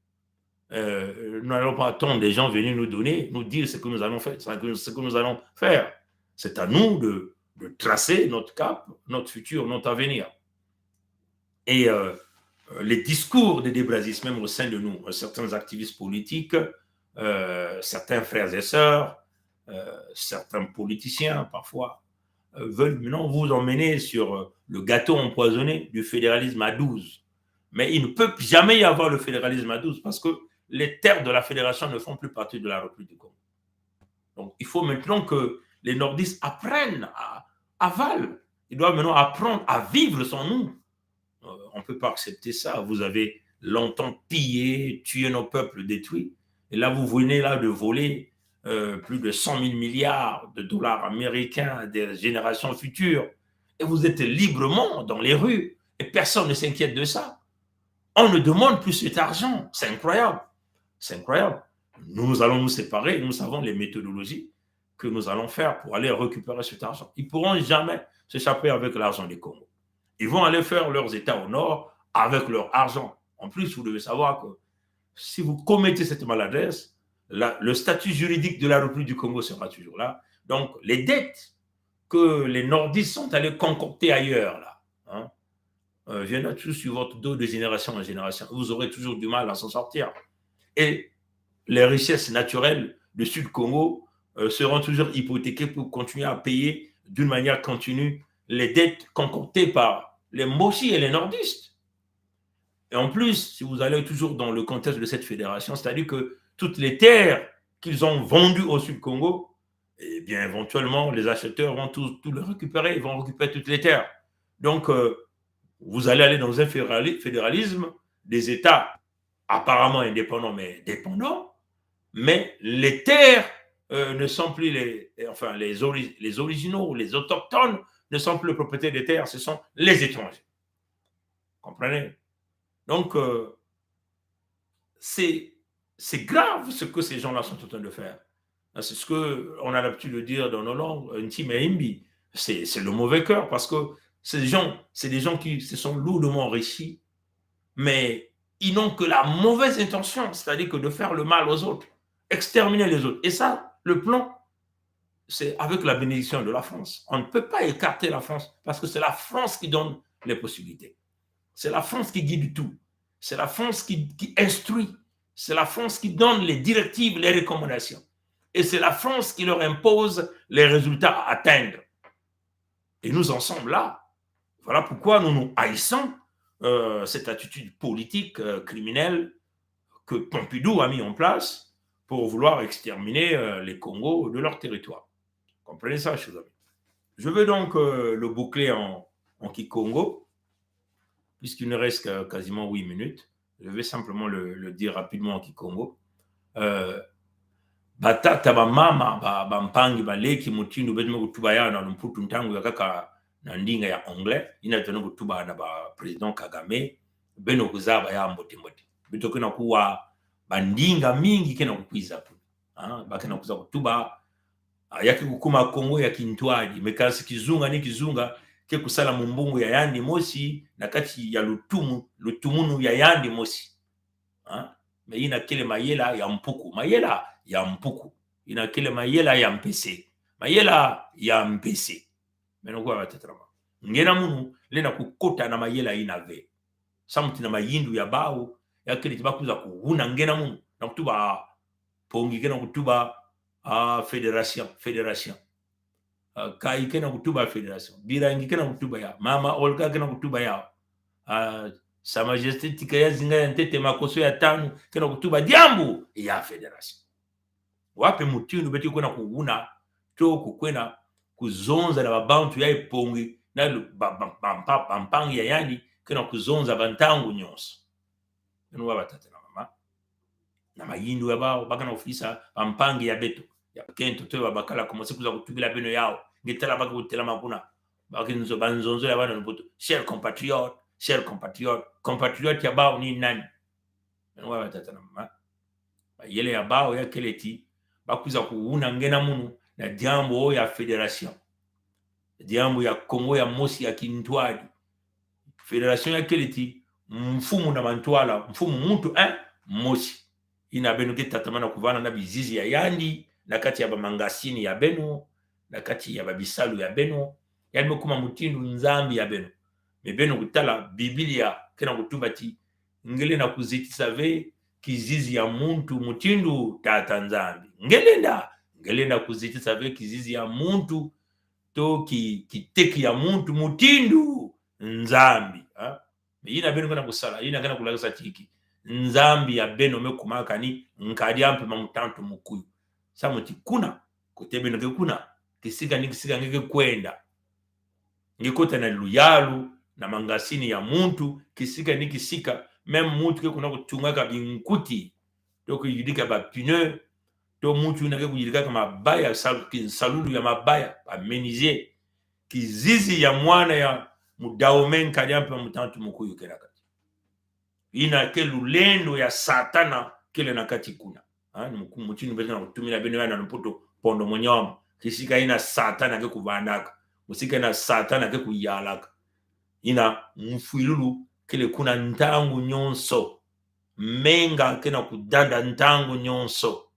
Nous n'allons pas attendre des gens venir nous dire ce que nous allons faire, ce que nous allons faire. C'est à nous de tracer notre cap, notre futur, notre avenir. Et les discours des débrazistes, même au sein de nous, certains activistes politiques, certains frères et sœurs, certains politiciens parfois, veulent maintenant vous emmener sur le gâteau empoisonné du fédéralisme à 12. Mais il ne peut jamais y avoir le fédéralisme à 12 parce que les terres de la fédération ne font plus partie de la République du Congo. Donc, il faut maintenant que les nordistes apprennent à Val. Ils doivent maintenant apprendre à vivre sans nous. On ne peut pas accepter ça. Vous avez longtemps pillé, tué nos peuples, détruits. Et là, vous venez là de voler plus de 100 000 milliards de dollars américains des générations futures. Et vous êtes librement dans les rues. Et personne ne s'inquiète de ça. On ne demande plus cet argent. C'est incroyable. C'est incroyable. Nous allons nous séparer. Nous savons les méthodologies que nous allons faire pour aller récupérer cet argent. Ils ne pourront jamais s'échapper avec l'argent des Congo. Ils vont aller faire leurs États au nord avec leur argent. En plus, vous devez savoir que si vous commettez cette maladresse, le statut juridique de la République du Congo sera toujours là. Donc, les dettes que les nordistes sont allés concocter ailleurs, là, viendront toujours sur votre dos de génération en génération. Vous aurez toujours du mal à s'en sortir. Et les richesses naturelles du Sud-Congo seront toujours hypothéquées pour continuer à payer d'une manière continue les dettes concoctées par les Moshi et les nordistes. Et en plus, si vous allez toujours dans le contexte de cette fédération, c'est-à-dire que toutes les terres qu'ils ont vendues au Sud-Congo, eh bien, éventuellement, les acheteurs vont tout le récupérer, ils vont récupérer toutes les terres. Donc, vous allez aller dans un fédéralisme des États apparemment indépendants, mais dépendants, mais les terres ne sont plus les originaux, les autochtones ne sont plus les propriétaires des terres, ce sont les étrangers. Comprenez? Donc, c'est grave ce que ces gens-là sont en train de faire. C'est ce qu'on a l'habitude de dire dans nos langues, Ntimehimbi. C'est le mauvais cœur, parce que ces gens, c'est des gens qui se sont lourdement enrichis, mais ils n'ont que la mauvaise intention, c'est-à-dire que de faire le mal aux autres, exterminer les autres. Et ça, le plan, c'est avec la bénédiction de la France. On ne peut pas écarter la France, parce que c'est la France qui donne les possibilités. C'est la France qui guide tout. C'est la France qui instruit. C'est la France qui donne les directives, les recommandations. Et c'est la France qui leur impose les résultats à atteindre. Et nous en sommes là. Voilà pourquoi nous nous haïssons cette attitude politique criminelle que Pompidou a mis en place pour vouloir exterminer les Congos de leur territoire. Comprenez ça, chers amis. Je veux donc le boucler en Kikongo, puisqu'il ne reste que quasiment 8 minutes. Je vais simplement le dire rapidement en Kikongo. Batata bamama bampangi baleki mutindu betume kutuba ya na mputu ntangu ya kaka na ndinga ya anglais ina tano kutuba na ba president Kagame beno kuzaba ya mbote bitokena kuwa bandinga mingi kena kukwiza tu bakena kuza kutuba yaki kukuma Kongo ya kintwaji mekasi kizunga ni kizunga ke kusala mumbungu ya yandi mosi na kati ya lutumunu ya yandi mosi me ina kile mayela ya mpuku mayela ya mpuku ina kile mayela ya mpese mayela ya mpese menokwa batatrama ngena munu lena kukota na mayela ina ve samuti na mayindu ya bawo ya kile tibakuza kuhuna ngena munu na kutuba pongi kena kutuba federation kai kena kutuba federation birangi kena kutuba ya mama Olga kena kutuba ya Sa Majesté tikaya zinga ya ntete makoso ya tanu kena kutuba diambu ya federation wape mutindu beti kwena kuuna to kukwena kuzonza na babantu ya ipongi na bampangi ya yandi kena kuzonza bantangu nyonso neno baba tata na mama na mayindu ya bao bakana ofisa bampangi ya beto ya kento to babakala komanse kuza kutubila beno yao ngitala baka kutela makuna bakinzo banzonzo ya bana mputo cher compatriote ya bao ni nani neno baba tata na mama yele ya bao ya keleti bakuza kuuna ngena munu na diambo ya federation diambo ya Kongo ya mosi ya kintwali federation ya keleti mfumu na mantwala mfumu muntu mosi ina beno kitatamana kuvana na bizizi ya yandi na kati ya bamangasini ya beno na kati ya babisalu ya beno yani mekuma mutindu nzambi ya beno mebeno kutala Biblia kena kutubati ngele na kuzitisa ve kizizi ya muntu mutindu tata nzambi ngelenda kuzitisa ve kizizi ya muntu to kiteki ya muntu mutindu nzambi ina beno kana kusala ina kana kulagisa chiki nzambi ya beno mekumaka ni nkadi ampe mamutantu mukuyu samuti kuna kutebeno ke kuna kisika ngeke kwenda ngikota na luyalu na mangasini ya muntu kisika même muntu ke kuna kutungaka binkuti to kuyidika ba pneu to muntu na ke kuyidika kama mabaya salulu ya mabaya ba menizie kizizi ya mwana ya mudaomen kadi ampe mamutantu mukuyu kelaka ina ke lulendo ya satana kile na kati kuna muchini beza na kutumila beno yana mputo pondo monyoma kisika ina satana ke kuvandaka musika ina satana ke kuyalaka ina mfuilulu kile kuna ntangu nyonso menga kena kudanda ntangu nyonso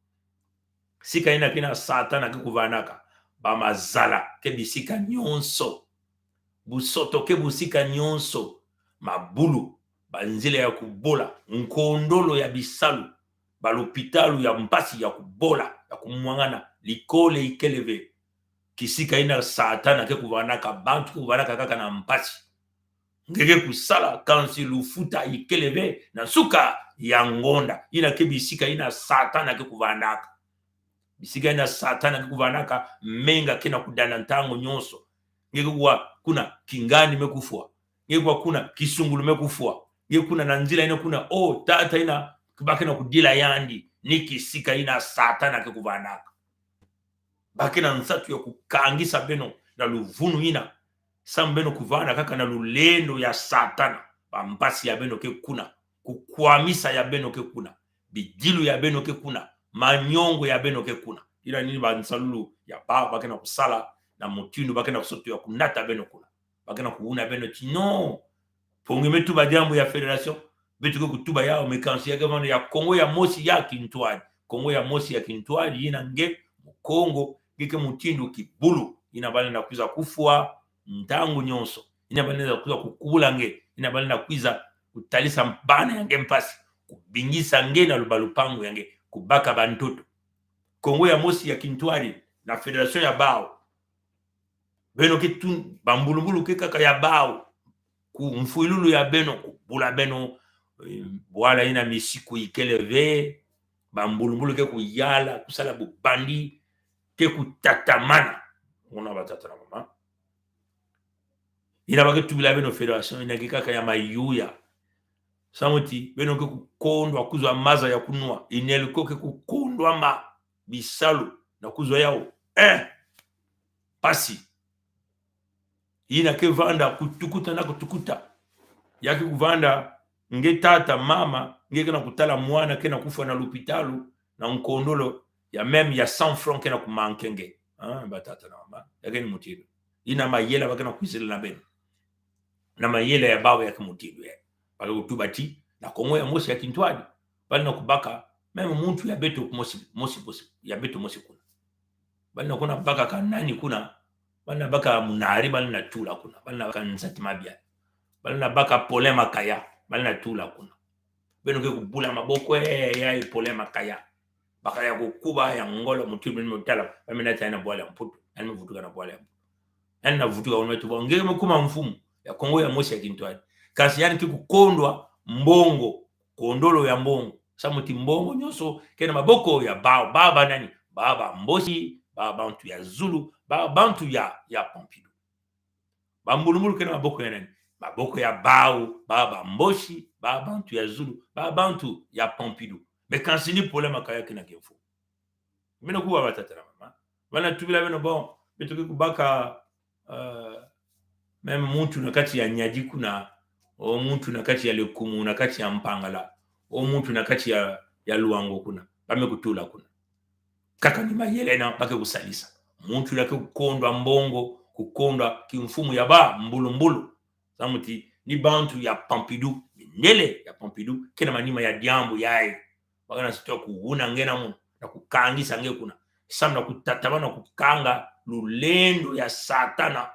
sika ina kina satana ke kuvandaka bamazala ke bisika nyonso busoto ke busika nyonso mabulu banzile ya kubola nkondolo ya bisalu balopitalu ya mpasi ya kubola ya kumwangana likole ikeleve kisika ina satana ke kuvanaka bantu kuvanaka kaka na mpasi ngeke kusala kansi lufuta ikeleve na suka ya ngonda ina ke bisika ina satana ke kuvanaka bisika ina satana ke kuvanaka menga kena kudana ntango nyonso ngeke kuwa kuna kingani mekufua ngeke kuwa kuna kisungulu mekufua ngeke kuna nanzila ina kuna tata ina kubaki na kudila yandi nikisika ina satana ke kuvanaka bakena nsatu ya kukangisa beno na luvunu ina sam beno kuvana kaka na lulendo ya satana bambasi ya beno ke kuna kukwamisa ya beno ke kuna bidilu ya beno ke kuna manyongo ya beno ke kuna ila nini bansalulu ya ba bakena kusala na mutindu bakena kusoto ya kunata beno kuna bakena kuuna beno tino pongeme tuba jambo ya federation betu ko kutuba yao mekansi ya gavana ya Kongo ya mosi ya Kintwali Kongo ya mosi ya Kintwali ina nge Kongo gike mutindu kibulu ina bale na kuiza kufua ntangu nyonso ina bale na kuiza kukubula nge ina bale na kuiza kutalisa mbana yange mpasi kubingisa nge na lubalupangu yange kubaka bantoto Kongo ya mosi ya Kintwali na federation ya bao beno kitu bambulubulu keka ya bao ku mfuilulu ya beno kubula beno wala ina misiku ikeleve bambulubulu ke kuyala kusala bubandi ke kutatamana ona batata na mama ina bake tubila beno federation ina kaka ya mayuya samuti beno ke kukondwa kuzwa maza ya kunua ineliko ke kukondwa ma bisalu na kuzwa yao pasi ina ke vanda kutukuta na kutukuta yaki kuvanda nge tata mama nge kana kutala mwana kena kufa na l'hôpitalu na nkondolo ya même ya 100 francs kena kumankenge batata na mama yake ni mutilu ina mayela bakena kuisela na beno na mayela ya bawe yake mutilu bale utubati na Kongo ya mosi ya Kintwali bale na kubaka même muntu ya beto mosi ya beto mosi kuna bale na kuna baka kanani kuna bale na baka munari bale na tula kuna bale na baka nsati mabia bale na baka polema kaya bale na tula kuna beno ke kubula maboko ya polema kaya baka ya kukuba ya ngolo mutilu ni mutala bale na tana bwala mputu ani mvutuka na bwala mputu ani na vutuka umetu bonge mkuma mfumu ya Kongo ya mosi ya Kintwali kasi yani kikukondwa mbongo kondolo ya mbongo samuti mbongo nyoso kena maboko ya bao baba nani baba mboshi baba bantu ya Zulu baba bantu ya Pompidou bambulumulu kena maboko ya nani maboko ya bao baba mboshi baba bantu ya Zulu baba bantu ya Pompidou mekansini polema kaya kena kemfu mino kuwa batata na mama wana tubila beno bon betuki kubaka meme muntu na kati ya Nyadiku na o muntu na kati ya Lekumu na kati ya Mpangala o muntu na kati ya Luango kuna bame kutula kuna kaka ni mayele na bake kusalisa muntu lake kukondwa mbongo kukondwa kimfumu ya ba mbulumbulu samuti ni bantu ya Pompidou ndele ya Pompidou kena manima ya diambo yae bakana sitoa kuuna ngena mu na kukangisa nge kuna samna kutatabana kukanga lulendo ya satana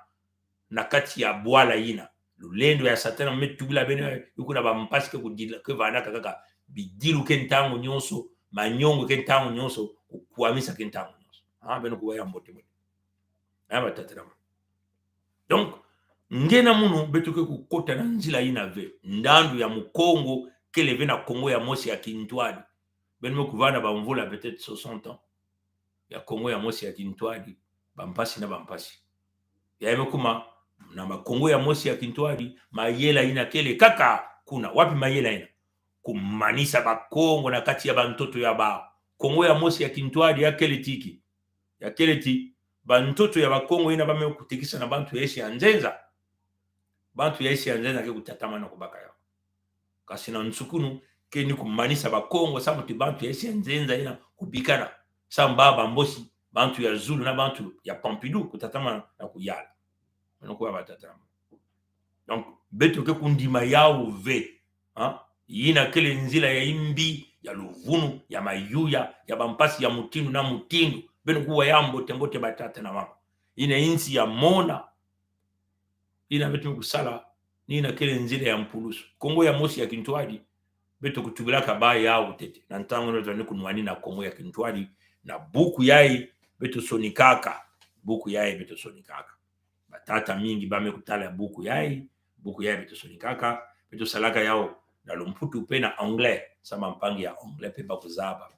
na kati ya bwala ina lulendo ya satana metubila bene yukuna bampasike kudila ke vana kaka bidilu kentango nyonso manyongo kentango nyonso kuamisa kentango nyonso beno kuwa ya mbote mbote batata donc ngena munu betuke kukota na nzila ina ve ndandu ya mukongo keleve na Kongo ya mosi ya Kintwali beno kuvana bamvula peut-être 60 ans ya Kongo ya mosi ya Kintwali bampasi na bampasi ya kuma na makongo ya mosi ya Kintwali mayela ina kele kaka kuna wapi mayela ina kumanisa bakongo na kati ya bantoto ya ba Kongo ya mosi ya Kintwali ya kele tiki ya kele ti bantoto ya bakongo ina bame kutikisa na bantu yeshi anzenza bantu yeshi anzenza ke kutatama na kubaka yao kasi na nsukunu ke ni kumanisa bakongo samuti bantu yeshi anzenza ina kubikana sambaba mbosi bantu ya Zulu na bantu ya Pompidou kutatama na kuyala nokuwa batatama donc beto ke kundima yao ve yina kele nzila ya imbi ya luvunu ya mayuya ya bampasi ya mutindu na mutindu beno kuwa yambo tembote batata na mama ina insi ya mona ina beto kusala nina kele nzila ya mpulusu Kongo ya mosi ya Kintwali beto kutubilaka ba yao tete na ntango ndo tani kunwani na Kongo ya Kintwali na buku yai beto sonikaka buku yai beto sonikaka batata mingi bame kutala buku yai beto sonikaka beto salaka yao na lumputu pe na anglais sama mpangi ya anglais pe bakuzaba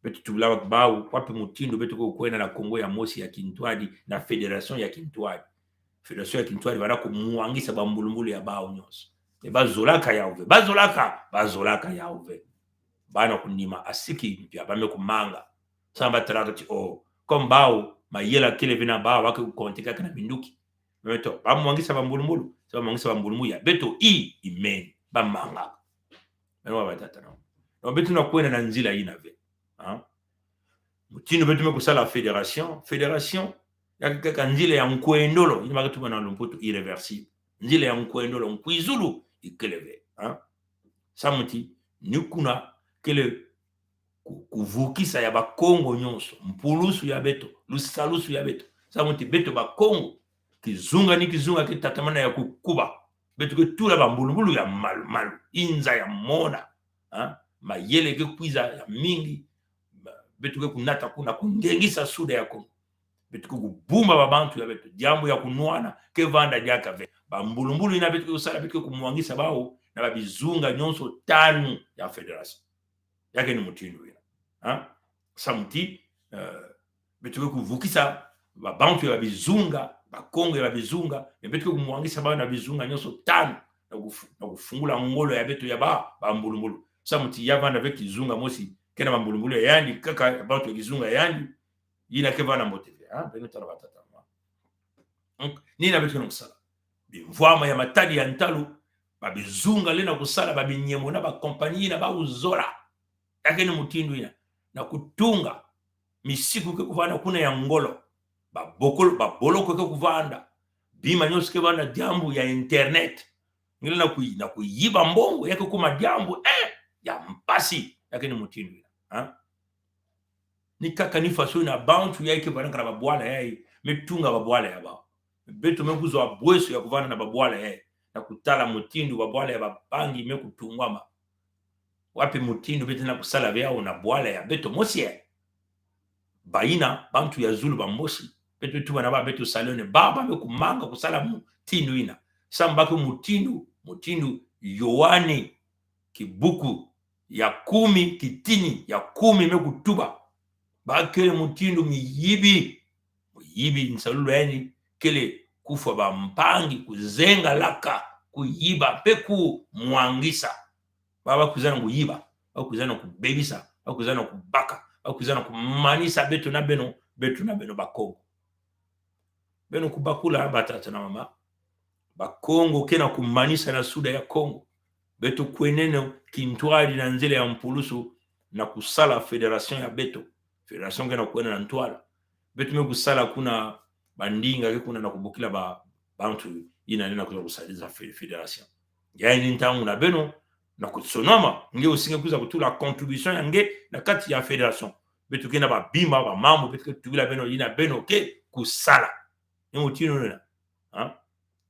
beto tubula bawu wapi mutindo beto ko kwenda na Kongo ya mosi ya Kintwali na federation ya Kintwali bana kumuangisa bambulumbulu ya bawu nyonso bazolaka yao ve bazolaka yao ve bana kunima asiki mpya bame kumanga samba tarati o comme bao mayela kile vina bao wake kukontika kana binduki beto bamwangisa bambulumulu saba mwangisa bambulumu ya beto imeni bamanga bano batata no beto na kwena na nzila ina ve mutino beto mekusala fédération yakaka nzila ya nkwendolo ina bakatu bana lumputu irreversible nzila ya nkwendolo nkwizulu ikeleve samuti nikuna kele kuvukisa ya bakongo nyonso mpulusu ya beto lusalusu ya beto samuti beto bakongo kizunga kitatamana ya kukuba beto ke tula bambulubulu ya malu inza ya mona mayele ke kwiza ya mingi beto ke kunata kuna kungengisa suda ya kongo beto ke kubumba babantu ya beto jambo ya kunwana ke vanda jaka ve bambulubulu ina beto ke usala beto ke kumwangisa bao na babizunga nyonso tanu ya federation yake ni mutindo ina samuti beto ke kuvukisa babantu ya babizunga bakongo ya babizunga beto ke kumwangisa bao na bizunga nyonso tanu na kufungula ngolo ya beto ya bambulubulu samuti yavanda ve kizunga mosi kena bambulubulu ya yandi kaka abantu ya kizunga ya yandi ina ke vana motive beno tala batata nina beto ke kusala bimvwama ya matadi ya ntalu babizunga lena kusala babinyemo na bakompani na bauzola yake ni mutindo ina na kutunga misiku ke kuvana kuna ya ngolo baboloko ke kuvanda bima nyonso ke vana jambo ya internet ngile na kuyiba mbongo yake kuma jambo ya mpasi yake ni mutindo ina ni kaka ni faso na bantu yake vana kana babwala yai metunga babwala ya bao beto mekuzo abweso ya kuvana na babwala yai na kutala mutindo babwala ya babangi mekutungwama wapi mutindo beto na kusala vyao na bwala ya beto mosi baina bantu ya zulu bambosi beto tu bana beto salone baba mekumanga kusala mutindo ina sambako mutindo yoane kibuku ya 10 kitini ya 10 mekutuba bakele mutindo miyibi nsalulo yani kele kufa ba mpangi kuzenga laka kuyiba peku mwangisa baba kuzana kuyiba au kuzana kubebisa au kuzana kubaka au kuzana kumanisa beto na beno bakongo beno kubakula batata na mama bakongo kena kumanisa na suda ya Kongo beto kwenene kintwali na nzele ya mpulusu na kusala federation ya beto federation kena kwena na ntwala beto mekusala kuna bandinga kuna na kubukila bantu ina nena kusaliza federation yaani ntangu na beno na kutsonoma nge usinge kuza kutula contribution yange na kati ya federation beto kena babima ba mambo beto tubila beno ina beno ke kusala ni mutino nena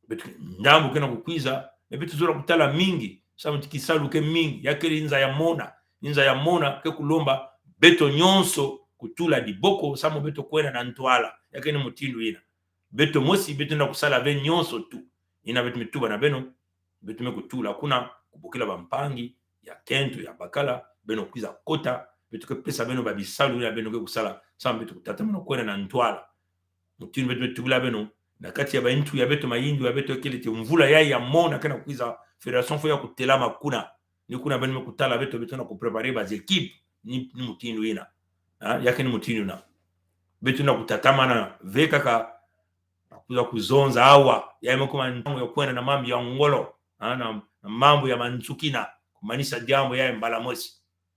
beto ndambo kena kukwiza beto zora kutala mingi samuti kisalu ke mingi yakeli inza ya mona ke kulomba beto nyonso kutula diboko samo beto kwena na ntwala yake ni mutindo ina beto mosi beto na kusala ve nyonso tu ina beto mituba na beno beto mekutula kuna kubukila bampangi ya kento ya bakala beno kwiza kota beto ke pesa beno babisalu ina beno ke kusala samo beto kutata mno kwena na ntwala mutindo beto tubila beno na kati ya baintu ya beto mayindu ya beto kile te mvula ya mona kana kwiza federation fo ya kutelama kuna ni kuna beno mekutala beto na kuprepare ba equipe ni mutindo ina yake ni mutindo na beto na kutatama na veka ka kuza kuzonza awa yaime kuma ntango ya kwenda na mambo ya ngolo na mambo ya manchukina kumanisha jambo ya mbala mosi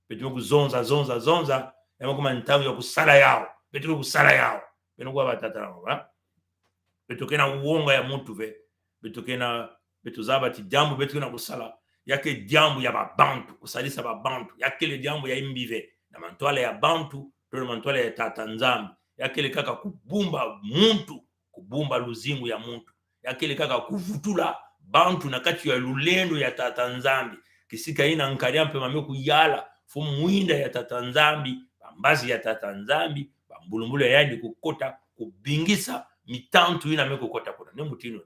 beto kuzonza yaime kuma ntango ya kusala yao beto kusala yao beno kwa batata na beto kena uonga ya mtu beto zabati jambo beto kena kusala yake jambo ya babantu kusalisa babantu yake le jambo ya imbive na mantwala ya bantu na mantwala ya tata nzambi yake le kaka kubumba muntu kubumba luzingu ya muntu yake le kaka kuvutula bantu na kati ya lulendo ya tata nzambi kisika ina nkalia mpe mame kuyala fu mwinda ya tata nzambi bambazi ya tata nzambi bambulumbulu ya yandi kukota kubingisa mitantu ina mekukota kuna ni mutino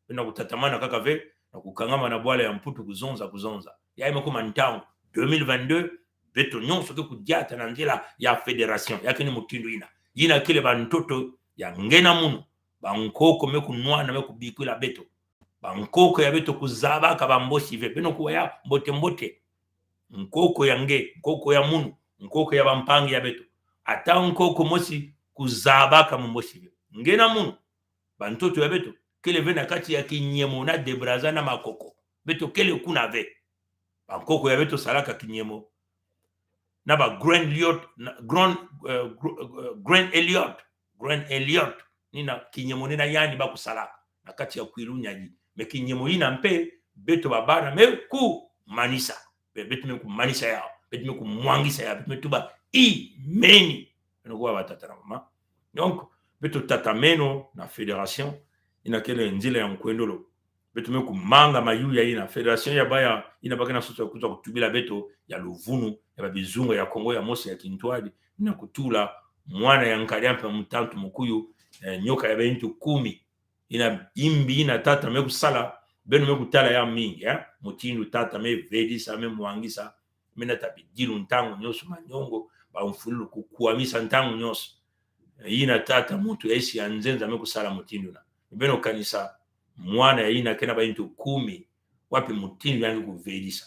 ina kutatamana kaka ve na kukangama na bwala ya mputu kuzonza yaime kuma ntango 2022 beto nyonso ke kujata na nzela ya federation yake ni mutindo ina kile bantoto ya ngena muno bankoko mekunwana mekubikula beto bankoko ya beto kuzabaka bamboshi ve beno kuwa ya mbote nkoko ya nge, nkoko ya munu, nkoko ya bampangi ya beto. Ata nkoko mosi kuzabaka mumboshi. Ngena munu, bantoto ya beto, kele ve na kati ya kinyemo na debraza na makoko. Beto kele kuna ve. Bankoko ya beto salaka kinyemo. Na ba Grand Elliot, Grand Elliot, nina kinyemo nina yani ba kusalaka. Na kati ya kuilunya ji. Me kinyemo ina mpe, beto babana me ku manisa. Beto me ku manisa yao. Beto me ku mwangisa yao. Beto me tuba meni. Nikuwa batata na mama. Donc, beto tatameno na fédération, ina kele njile ya mkwendolo. Beto me ku manga mayu ya ina. Fédération ya baya, ina baka na soto ya kuta kutubila beto ya luvunu, ya babizunga ya Kongo ya Mosi ya Kintwadi, ina kutula mwana ya nkaliampe mtantu mkuyu, nyoka ya bentu 10. Ina imbi ina tata me kusala, beno me kutala ya mingi, mutindu tata me vedisa, me mwangisa, me natabidilu ntangu nyosu manyongo, ba mfulu kukuamisa ntangu nyosu. Ina tata mutu ya isi ya nzenza me kusala mutindu na. Beno kanisa, mwana ya ina kena ba intu 10, wapi mutindu yangi kuvedisa.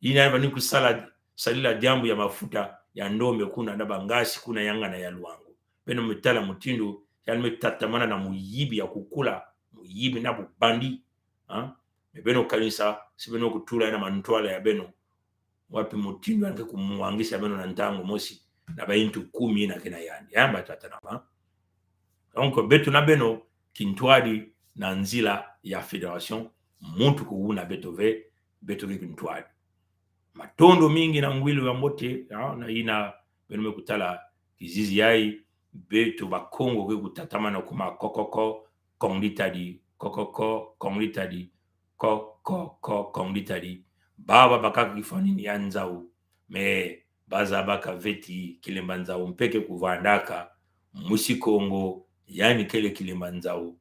Ina yaba ni kusala salila jambu ya mafuta ya ndombe kuna na bangasi kuna yanga na ya luango. Beno metala mutindu yani metatamana na muyibi ya kukula, muyibi na bubandi. Beno kanisa, si beno kutula na mantuala ya beno. Wapi mutindu yangi kumuangisha beno na ntango mosi na ba intu 10 na kena yani. Yamba tatanama. Donc betu na beno Kintwadi na nzila ya fédération muntu kuuna betove Kintwadi. Matondo mingi na ngwilu ya mbote na ina beno kutala kizizi yai betu ba Kongo ke kutatamana kuma kokoko kongitadi kokoko kongitadi kokoko kongitadi baba bakaka kifanini ya nzau me baza baka veti kilemba nzau mpeke kuvandaka mushi Kongo yani kele kilemba nzau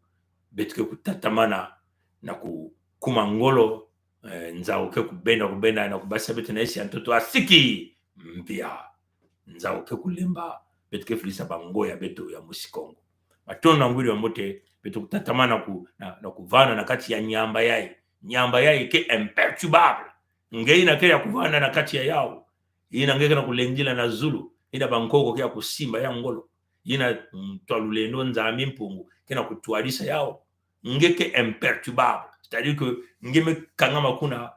betu ke kutatamana na kuma ngolo nzau ke kubenda na kubasa betu na isi ya ntoto asiki mpia nzau ke kulemba betu ke filisa bango ya betu ya mushi Kongo. Matondo na ngwili wa mbote betu kutatamana na kuvana na kati ya nyamba yai ke imperturbable nge ina ke ya kuvana na kati ya yao ina ngeke na kulengila na Zulu ina bankoko ke ya kusimba ya ngolo ina twalulendo nzami mpungu ke na kutualisa yao ngeke imperturbable, c'est-à-dire que ngeme kangama kuna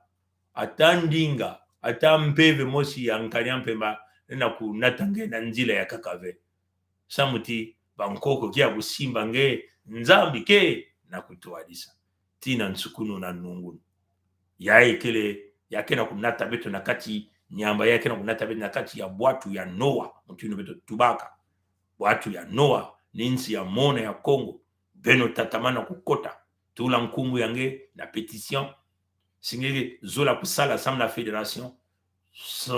atandinga atampeve mosi ya nkaliampemba na kunatange na nzila ya kakave samuti bankoko kia kusimba nge nzambi ke na kutualisa tina nsukunu na nungunu yae kele yake na kunata beto na kati nyamba yake na kunata beto na kati ya bwatu ya Noa mutino beto tubaka bwatu ya Noa ninsi ya mona ya Kongo beno tatamana kukota tula nkumbu yange na pétition singeke zola kusala sam na fédération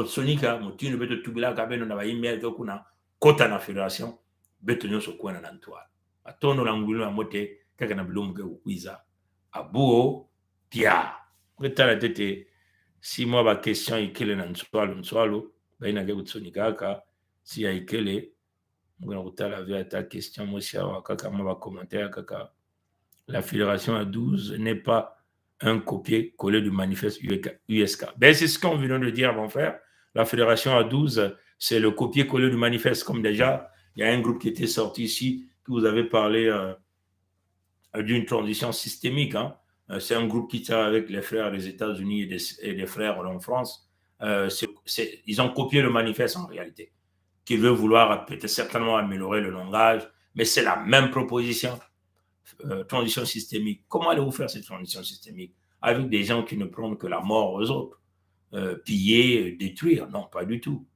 sonika mutino beto tubilaka beno na ba email to kuna kota na fédération beto nyoso kuana na ntwala atono la ngulu ya mote kaka na bilomu ke kukwiza abuo pia kwetala tete si moi ba question ikele na nswalo baina ke kutsonika kaka si ya ikele ngona kutala via ta question mosia wa kaka ma ba commentaire kaka la fédération à 12 n'est pas un copier-coller du manifeste USK. Ben, c'est ce qu'on vient de dire, mon frère. La fédération à 12, c'est le copier-coller du manifeste. Comme déjà, il y a un groupe qui était sorti ici, que vous avez parlé d'une transition systémique. C'est un groupe qui travaille avec les frères des États-Unis et des frères en France. Ils ont copié le manifeste en réalité, qui veut vouloir peut-être certainement améliorer le langage, mais c'est la même proposition. Transition systémique. Comment allez-vous faire cette transition systémique avec des gens qui ne prennent que la mort aux autres, piller, détruire? Non, pas du tout.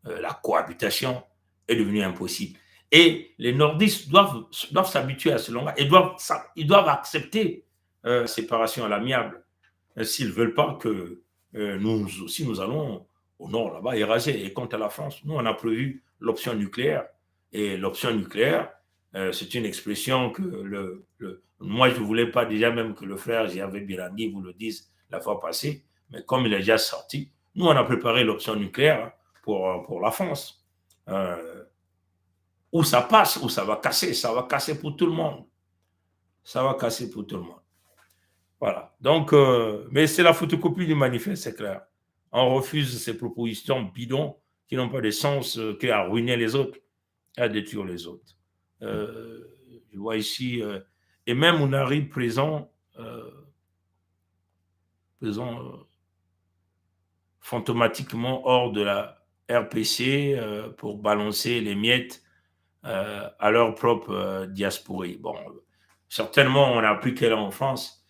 La cohabitation est devenue impossible. Et les nordistes doivent s'habituer à ce langage et ils doivent accepter la séparation à l'amiable s'ils ne veulent pas que nous aussi nous allons au nord là-bas éraser. Et quant à la France, nous on a prévu l'option nucléaire. Et l'option nucléaire, c'est une expression que moi, je ne voulais pas déjà même que le frère Gervais Birandi vous le dise la fois passée, mais comme il est déjà sorti, nous, on a préparé l'option nucléaire pour la France. Où ça passe, où ça va casser pour tout le monde. Ça va casser pour tout le monde. Voilà. Donc, mais c'est la photocopie du manifeste, c'est clair. on refuse ces propositions bidons qui n'ont pas de sens qu'à ruiner les autres, à détruire les autres. Je vois ici, et même on arrive présent fantomatiquement hors de la RPC pour balancer les miettes à leur propre diasporie. Bon, certainement, on n'a plus qu'elle en France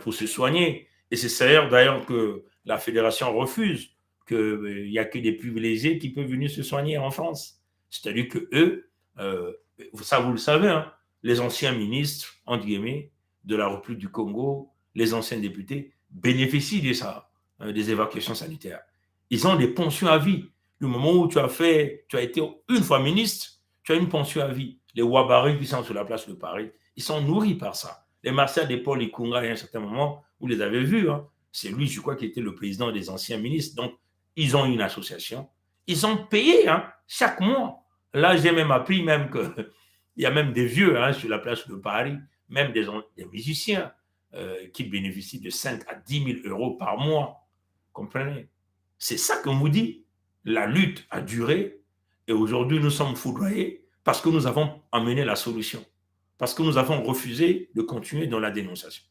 pour se soigner. Et c'est d'ailleurs que la fédération refuse qu'il n'y a que des privilégiés qui peuvent venir se soigner en France. C'est-à-dire que eux, ça vous le savez, hein, les anciens ministres, entre guillemets, de la République du Congo, les anciens députés, bénéficient de ça, des évacuations sanitaires. Ils ont des pensions à vie. Le moment où tu as été une fois ministre, tu as une pension à vie. Les Ouabari qui sont sur la place de Paris, ils sont nourris par ça. Les Martial de Paul Ikunga, à un certain moment, vous les avez vus, hein, c'est lui, je crois, qui était le président des anciens ministres. Donc, ils ont une association. Ils ont payé chaque mois. Là, j'ai même appris même qu'il y a même des vieux sur la place de Paris, même des musiciens qui bénéficient de 5 à 10 000 euros par mois. Comprenez? C'est ça qu'on vous dit. La lutte a duré et aujourd'hui, nous sommes foudroyés parce que nous avons amené la solution, parce que nous avons refusé de continuer dans la dénonciation.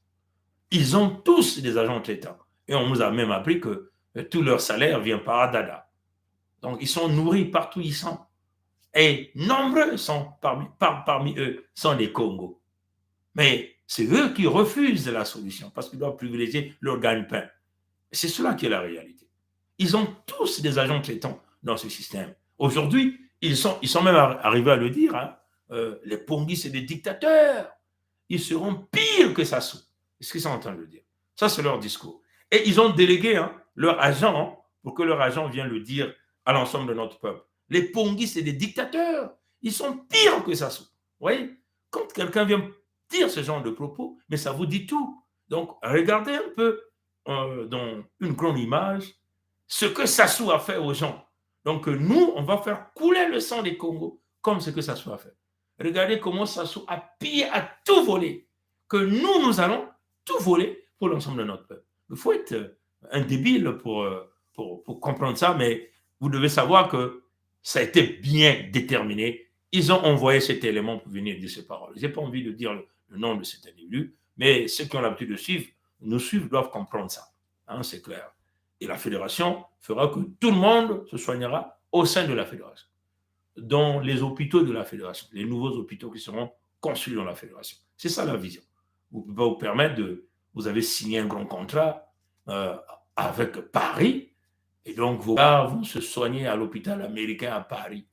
Ils ont tous des agents de l'État et on nous a même appris que tout leur salaire vient par Adada. Donc, ils sont nourris partout où ils sont. Et nombreux sont parmi eux sont des Congos. Mais c'est eux qui refusent la solution parce qu'ils doivent privilégier leur gagne-pain. C'est cela qui est la réalité. Ils ont tous des agents traitants dans ce système. Aujourd'hui, ils sont même arrivés à le dire, hein, les Pongis, c'est des dictateurs. Ils seront pires que Sassou. Est-ce qu'ils sont en train de le dire? Ça, c'est leur discours. Et ils ont délégué leur agent pour que leur agent vienne le dire à l'ensemble de notre peuple. Les Pongis, c'est des dictateurs. Ils sont pires que Sassou. Vous voyez? Quand quelqu'un vient dire ce genre de propos, mais ça vous dit tout. Donc, regardez un peu dans une grande image ce que Sassou a fait aux gens. Donc, nous, on va faire couler le sang des Congos comme ce que Sassou a fait. Regardez comment Sassou a pillé, a tout volé. Que nous allons tout voler pour l'ensemble de notre peuple. Il faut être un débile pour comprendre ça, mais vous devez savoir que ça a été bien déterminé. Ils ont envoyé cet élément pour venir dire ces paroles. Je n'ai pas envie de dire le nom de cet individu, mais ceux qui ont l'habitude de suivre, nous suivre, doivent comprendre ça. Hein, c'est clair. Et la fédération fera que tout le monde se soignera au sein de la fédération, dans les hôpitaux de la fédération, les nouveaux hôpitaux qui seront construits dans la fédération. C'est ça la vision. Vous pouvez vous permettre vous avez signé un grand contrat avec Paris, et donc vos gars vont se soigner à l'hôpital américain à Paris.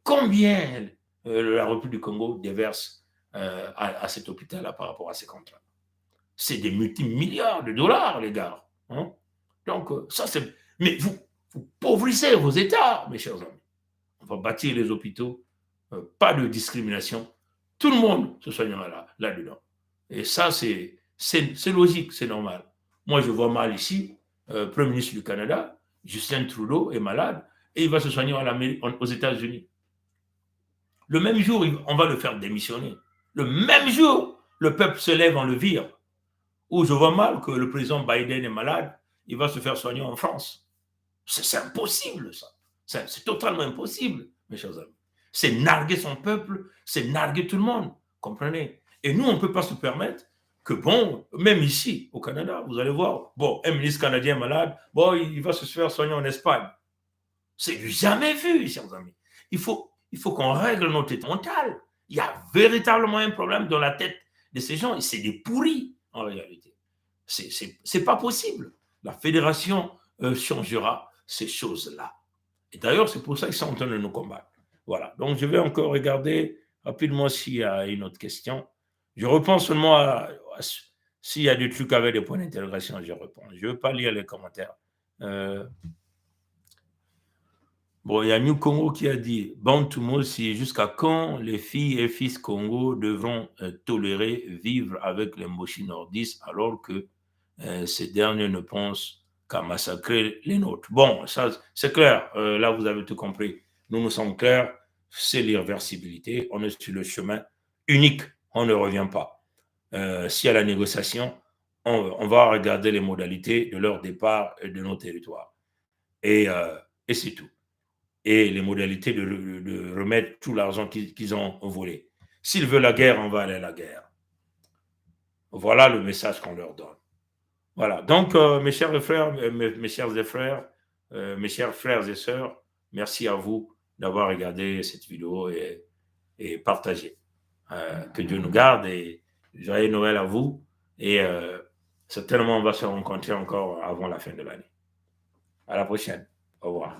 Combien la République du Congo déverse à cet hôpital-là par rapport à ces contrats? C'est des multimilliards de dollars, les gars. Hein? Donc, ça, c'est. Mais vous pauvrissez vos États, mes chers amis. On va bâtir les hôpitaux, pas de discrimination. Tout le monde se soignera là-dedans. Et ça, c'est logique, c'est normal. Moi, je vois mal ici, Premier ministre du Canada, Justin Trudeau est malade et il va se soigner aux États-Unis. Le même jour, on va le faire démissionner. Le même jour, le peuple se lève, on le vire. Ou je vois mal que le président Biden est malade, il va se faire soigner en France. C'est impossible, ça. C'est totalement impossible, mes chers amis. C'est narguer son peuple, c'est narguer tout le monde. Comprenez? Et nous, on ne peut pas se permettre que, bon, même ici, au Canada, vous allez voir, bon, un ministre canadien malade, bon, il va se faire soigner en Espagne. C'est du jamais vu, chers amis. Il faut qu'on règle notre état mental. Il y a véritablement un problème dans la tête de ces gens et c'est des pourris, en réalité. C'est pas possible. La fédération changera ces choses-là. Et d'ailleurs, c'est pour ça qu'ils sont en train de nous combattre. Voilà. Donc, je vais encore regarder rapidement s'il y a une autre question. Je repense seulement s'il y a des trucs avec des points d'interrogation, je réponds. Je ne veux pas lire les commentaires. Bon, il y a New Congo qui a dit Bantu Mosi, jusqu'à quand les filles et fils Congo devront tolérer vivre avec les Moshi nordistes alors que ces derniers ne pensent qu'à massacrer les nôtres? Bon, ça, c'est clair. Là, vous avez tout compris. Nous sommes clairs. C'est l'irréversibilité. On est sur le chemin unique. On ne revient pas. S'il y a la négociation, on va regarder les modalités de leur départ de nos territoires. Et c'est tout. Et les modalités de remettre tout l'argent qu'ils ont volé. S'ils veulent la guerre, on va aller à la guerre. Voilà le message qu'on leur donne. Voilà. Donc, mes chers frères, mes chers frères, mes chers frères et sœurs, merci à vous d'avoir regardé cette vidéo et partagé. Que Dieu nous garde et joyeux Noël à vous. Et certainement, on va se rencontrer encore avant la fin de l'année. À la prochaine. Au revoir.